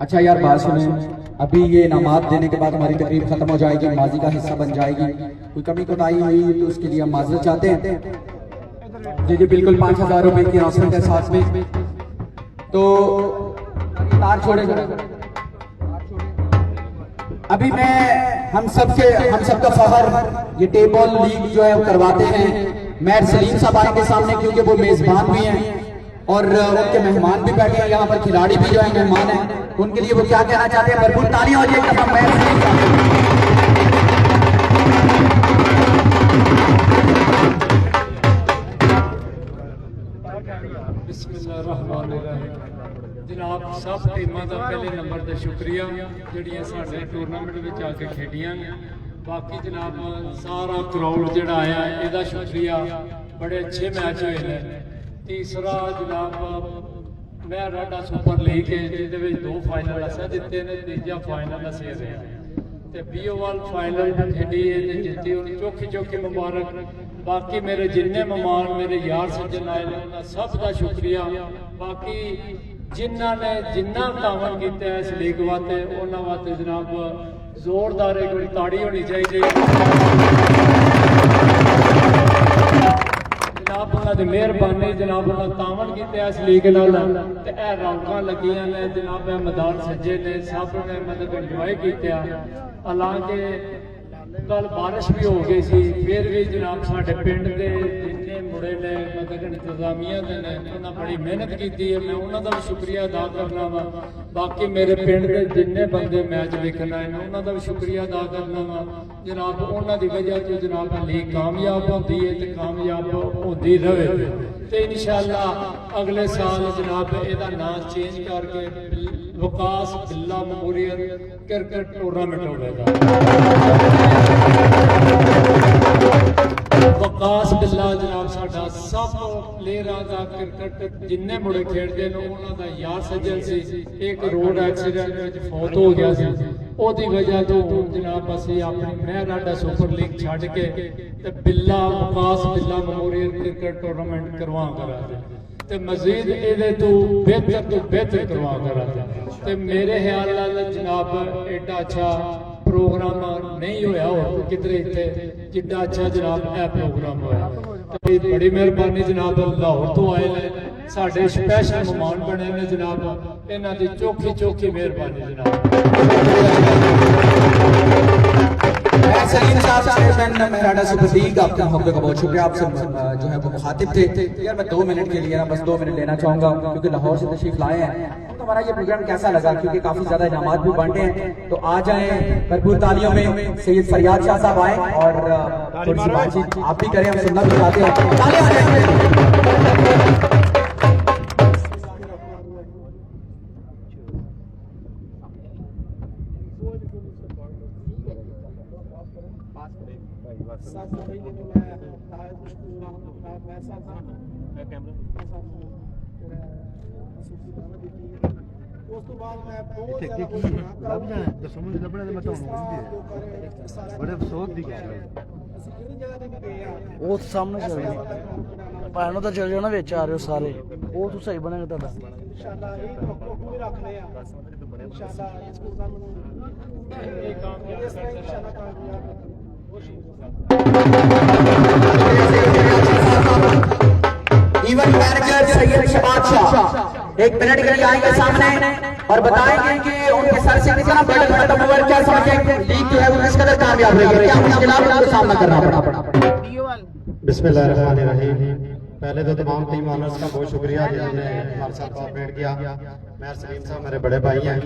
अच्छा यार बात सुने, अभी ये इनामात देने के बाद हमारी तकरीब खत्म हो जाएगी, माजी का हिस्सा बन जाएगी। कोई कमी कोताही हुई तो उसके लिए हम माजरत चाहते हैं। जी जी बिल्कुल 5,000 रुपए की अनाउंसमेंट है साथ में। तो तार छोड़ेगा अभी मैं हम सबका फखर ये टेबल लीग जो है वो करवाते हैं। मेहर सलीम साहब आएंगे सामने क्योंकि वो मेजबान भी हैं और उनके मेहमान भी बैठे हैं यहाँ पर, खिलाड़ी भी जो है मेहमान हैं। उनके लिए वो क्या कहना चाहते हैं? भरपूर तालियां हो जाए। जनाब सब टीमां का पहले नंबर का शुक्रिया जिहड़ियां साडे टूरनामेंट में आके खेडियां। बाकी जनाब सारा क्राउड जिहड़ा आया इहदा शुक्रिया। बड़े अच्छे मैच हुए हैं। तीसरा जनाब मेहराड़ा सुपर लीग है जिहदे विच 2 फाइनल असां जित्ते ने, तीजा फाइनल असीं रहे ते बीओवाल फाइनल खेडी है ते जित्ती। उन्हें चौखी मुबारक। बाकी मेरे जिन्ने मेहमान मेरे यार सज्जन आए ने उन्हां सब का शुक्रिया। बाकी जिन्हां ने जिन्ना तावन किया इस लीग वास्ते उन्हां वास्ते जनाब जोरदार एक ताड़ी होनी चाहिए। जनाब उन्होंने मेहरबानी, जनाब उन्होंने तावन किया इस लीग नाल ते ए रौनकां लगियां ने। जनाब मैदान सज्जे ने, सब ने मतलब इंजॉय किया। हालांकि कल बारिश भी हो गई सी, फिर भी जनाब साडे पिंड दे जिन्ने मुड़े ने मतलब इंतजामिया दे ने उन्होंने बड़ी मेहनत की है। मैं उन्होंने भी शुक्रिया अदा करना वा। बाकी मेरे पिंड के जिन्ने बंदे मैच वेखण आए उन्होंने भी शुक्रिया अदा करना वा। जनाब उन्हों की वजह तो जनाब लीग कामयाब होती है तो कामयाब होती रहे। तो इंशाअल्लाह अगले साल जनाब एदा नाम चेंज करके विकास बिल्ला मेमोरियल क्रिकेट टूर्नामेंट होगा। विकास बिल्ला जनाब साडा सब प्लेयरां दा क्रिकेट जिन्ने मुड़े खेडदे ने उन्हां दा यार सज्जन सी। एक रोड एक्सीडेंट विच फौत हो गया सी, ओदी वजह तो जनाब असीं अपनी महराडा सुपर लीग छड्ड के ते बिल्ला विकास बिल्ला मेमोरियल क्रिकेट टूर्नामेंट करवा करा ते मजीद इहदे तो बेहतर करवा करा ते मेरे ख्याल नाल जनाब एडा अच्छा प्रोग्राम नहीं होया और किधरे इत्थे जिड्डा अच्छा जनाब यह प्रोग्राम होया। ते बड़ी मेहरबानी जनाब लाहौर तो आए ने साडे स्पैशल मेहमान बने ने जनाब, इन्हां दी चोखी मेहरबानी जनाब। सलीम साहब चेयरमैन महराडा सुपर लीग, आपका हमले का बहुत शुक्रिया। आपसे जो है वो मुखातिब थे यार, मैं 2 मिनट के लिए ना बस 2 मिनट लेना चाहूँगा क्योंकि लाहौर से तशरीफ लाए हैं। तो हमारा ये प्रोग्राम कैसा लगा, क्योंकि काफ़ी ज़्यादा इनामात भी बांटे हैं, तो आ जाएँ भरपूर तालियों में। सैयद फरियाद शाह साहब आए और थोड़ी सी बातचीत आप भी करें, हम सुनना भी चाहते हैं। ਉਸ ਤੋਂ ਬਾਅਦ ਮੈਂ ਬਹੁਤ ਲੱਭ ਜਾਣਾ ਦੱਸੋ ਮੈਨੂੰ ਲੱਭਣਾ ਤੇ ਮੈਂ ਤੁਹਾਨੂੰ ਬੜੇ ਅਫਸੋਸ ਦੀ ਗੱਲ ਹੈ। ਅਸੀਂ ਕਿਹੜੀ ਜਗ੍ਹਾ ਤੇ ਗਏ ਆ, ਉਹ ਸਾਹਮਣੇ ਚੱਲ ਰਿਹਾ ਭਾਣੋ ਤਾਂ ਚੱਲ ਜਾਓ ਨਾ, ਵਿੱਚ ਆ ਰਹੇ ਹੋ ਸਾਰੇ, ਉਹ ਤੋਂ ਸਹੀ ਬਣੇਗਾ ਤੁਹਾਡਾ ਇਨਸ਼ਾਅੱਲਾ। ਇਹ ਵੀ ਰੱਖਦੇ ਆ ਇਨਸ਼ਾਅੱਲਾ, ਇਸ ਪ੍ਰੋਗਰਾਮ ਨੂੰ ਇਹ ਕਾਮਯਾਬ ਇਨਸ਼ਾਅੱਲਾ ਕਾਮਯਾਬ। Event manager Syed Shahbaz Shah 1 minute के लिए आएंगे सामने और बताएंगे कि उनके सर से कितना बर्डन खत्म हुआ, क्या समझे लीग जो है वो किस कदर कामयाब रही है, क्या मुश्किलात का सामना करना पड़ा। बिस्मिल्लाहिर्रहमानिर्रहीम। पहले तो तमाम टीम ऑनर्स का बहुत शुक्रिया जिन्होंने हमारे साथ कोऑपरेट किया। मैं सलीम साहब मेरे बड़े भाई हैं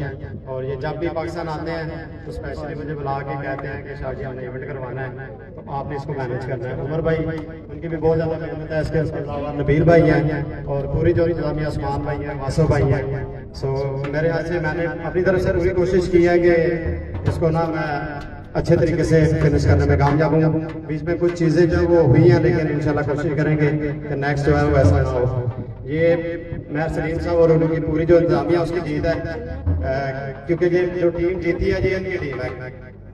और ये जब भी पाकिस्तान आते हैं तो स्पेशली मुझे बुला के कहते हैं कि शाह जी हमने इवेंट करवाना है, तो आपने इसको मैनेज करना है। उमर भाई उनकी भी बहुत ज़्यादा मेहनत है, इसके अलावा नबील भाई हैं और पूरी जो इंतजामिया उस्मान भाई हैं, वासो भाई हैं। सो मेरे ख्याल से मैंने अपनी तरफ से पूरी कोशिश की है कि इसको ना मैं अच्छे तरीके से फिनिश करने में कामयाब हूँ। बीच में कुछ चीज़ें जो वो हुई हैं, लेकिन इंशाल्लाह कोशिश करेंगे कि नेक्स्ट जो है वो ऐसा ना हो। ये मैं सलीम साहब और उनकी पूरी जो इंतजामिया उसकी जीत है, क्योंकि ये जो टीम जीती है ये इनकी टीम है।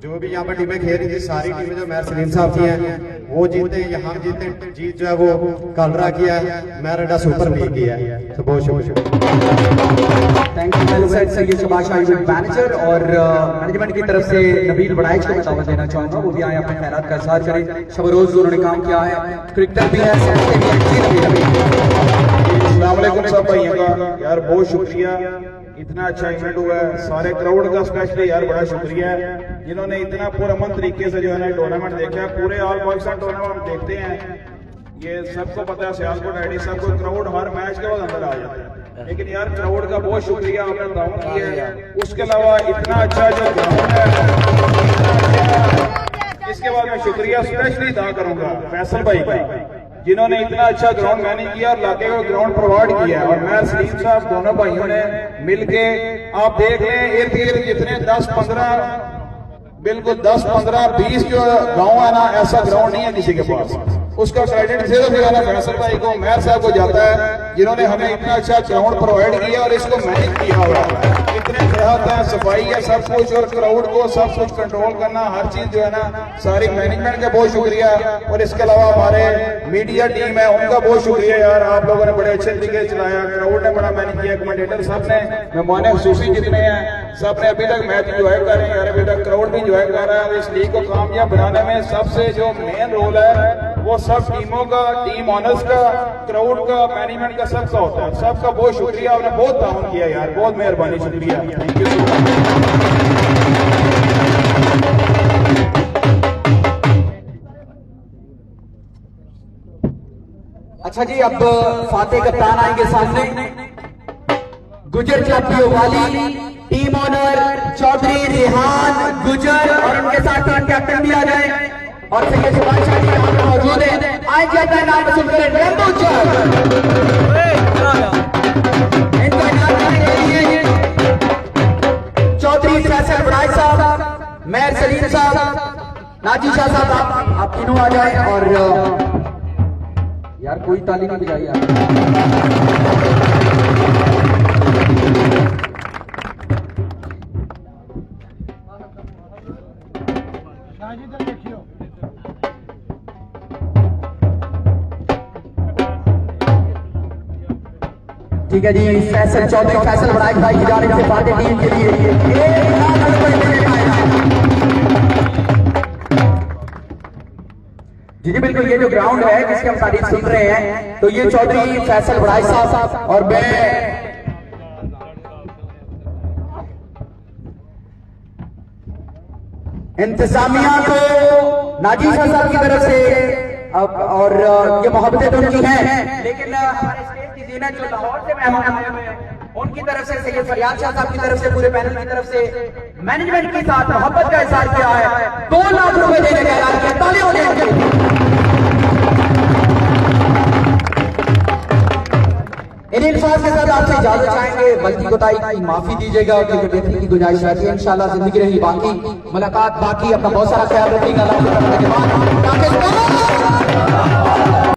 जो भी यहाँ पर टीमें खेल रही थी सारी टीमें जो मैं सलीम साहब की हैं वो जीते या हम जीते, जीत जो है वो कालरा किया है, महराडा सुपर लीग की है। तो बहुत शुक्रिया, thank you. Well said Syed Shahbaz Shah event manager और मैनेजमेंट की तरफ से नबील बड़ाइच को मैं दावत देना चाहूँगा, वो भी आए अपने खैरात का इज़हार करें। शब रोज़ उन्होंने काम किया है, क्रिकेटर भी है, अस्सलाम वालेकुम सब भाइयों का यार बहुत शुक्रिया, इतना अच्छा इवेंट हुआ है। सारे क्राउड का स्पेशली यार बड़ा शुक्रिया है जिन्होंने इतना पुरअमन तरीके से जो है ना टूर्नामेंट देखा है। पूरे ऑल पाकिस्तान टूर्नामेंट देखते हैं, ये सबको पता है, सियालकोट आईडी सबको क्राउड हर मैच के बाद अंदर आ जाता है, लेकिन यार क्राउड का बहुत शुक्रिया, आपने ताउन किया है। उसके अलावा इतना अच्छा जो ग्राउंड है, इसके बाद मैं शुक्रिया स्पेशली अदा करूंगा फैसल भाई का, जिन्होंने इतना अच्छा ग्राउंड मैनेज किया और लाके को ग्राउंड प्रोवाइड किया। और मैं सलीम साहब दोनों भाइयों ने मिलके, आप देख लें इर्द गिर्द जितने 10-15 बिल्कुल 10-15-20 जो गाँव है ना, ऐसा ग्राउंड नहीं है किसी के पास। उसका क्रेडिट सिर्फ जो है ना फैसल भाई को, मेयर साहब को जाता है, जिन्होंने हमें इतना अच्छा ग्राउंड प्रोवाइड किया और इसको मैनेज किया हुआ है। इतने सेहत है, सफाई है, सब कुछ, और क्राउड को सब कुछ कंट्रोल करना, हर चीज जो है ना सारी मैनेजमेंट का बहुत शुक्रिया। और इसके अलावा हमारे मीडिया टीम है, उनका बहुत शुक्रिया यार, आप लोगों ने बड़े अच्छे तरीके से चलाया, क्राउड ने बड़ा मैनेज किया, कमेंटेटर सब ने, मेहमान खुसूसी जितने हैं सब ने अभी तक मैच इंजॉय कर रहे हैं यार, अभी तक क्राउड भी इंजॉय कर रहा है। और इस लीग को कामयाब बनाने में सबसे जो मेन रोल है वो सब टीमों का, टीम ऑनर्स का, क्राउड का, मैनेजमेंट का, सबका होता है। सबका बहुत शुक्रिया, आपने बहुत ताउन किया यार, बहुत मेहरबानी, शुक्रिया, थैंक यू सो मच। अच्छा जी, अब फातेह कप्तान आएंगे सामने। गुजर क्लब वाली टीम ऑनर चौधरी रेहान गुजर और उनके साथ टीम कैप्टन भी आ जाए और सैयद शबाज शाह जी यहाँ पे मौजूद है। आज जाता है नाम वसूल करें रेम्बो चक, इनका नाम लेने के लिए नाजी शाह साहब आप तीनों आ जाए। और यार कोई ताली नहीं बजाई यार। ठीक है जी, फैसल चौधरी फैसल बड़ाई भाई की जानिब से पार्टी टीम के लिए 1 लाख रुपए देने का ऐलान। जी जी बिल्कुल, ये जो ग्राउंड है जिसकी हम तारीफ सुन रहे हैं, तो ये चौधरी फैसल बड़ाई साहब और मैं इंतजामिया को नाजी शाह साहब की तरफ से और ये मोहब्बतें तो उनकी हैं, लेकिन हमारे स्टेज की जीनत जो लाहौर से मेहमान आए हुए हैं उनकी तरफ से सैयद फरियाद शाह साहब की तरफ से पूरे पैनल की तरफ से मैनेजमेंट के साथ मोहब्बत का इजहार किया है। 2 लाख रुपए देने का ऐलान किया। ताली हो जाए। इन अल्फाज के साथ आपसे इजाजत चाहेंगे, गलती कोताही की माफी दीजिएगा, क्योंकि बेहतरी की गुंजाइश रहती है। इंशाल्लाह जिंदगी रही बाकी, मुलाकात बाकी। अपना बहुत सारा ख्याल रखिएगा।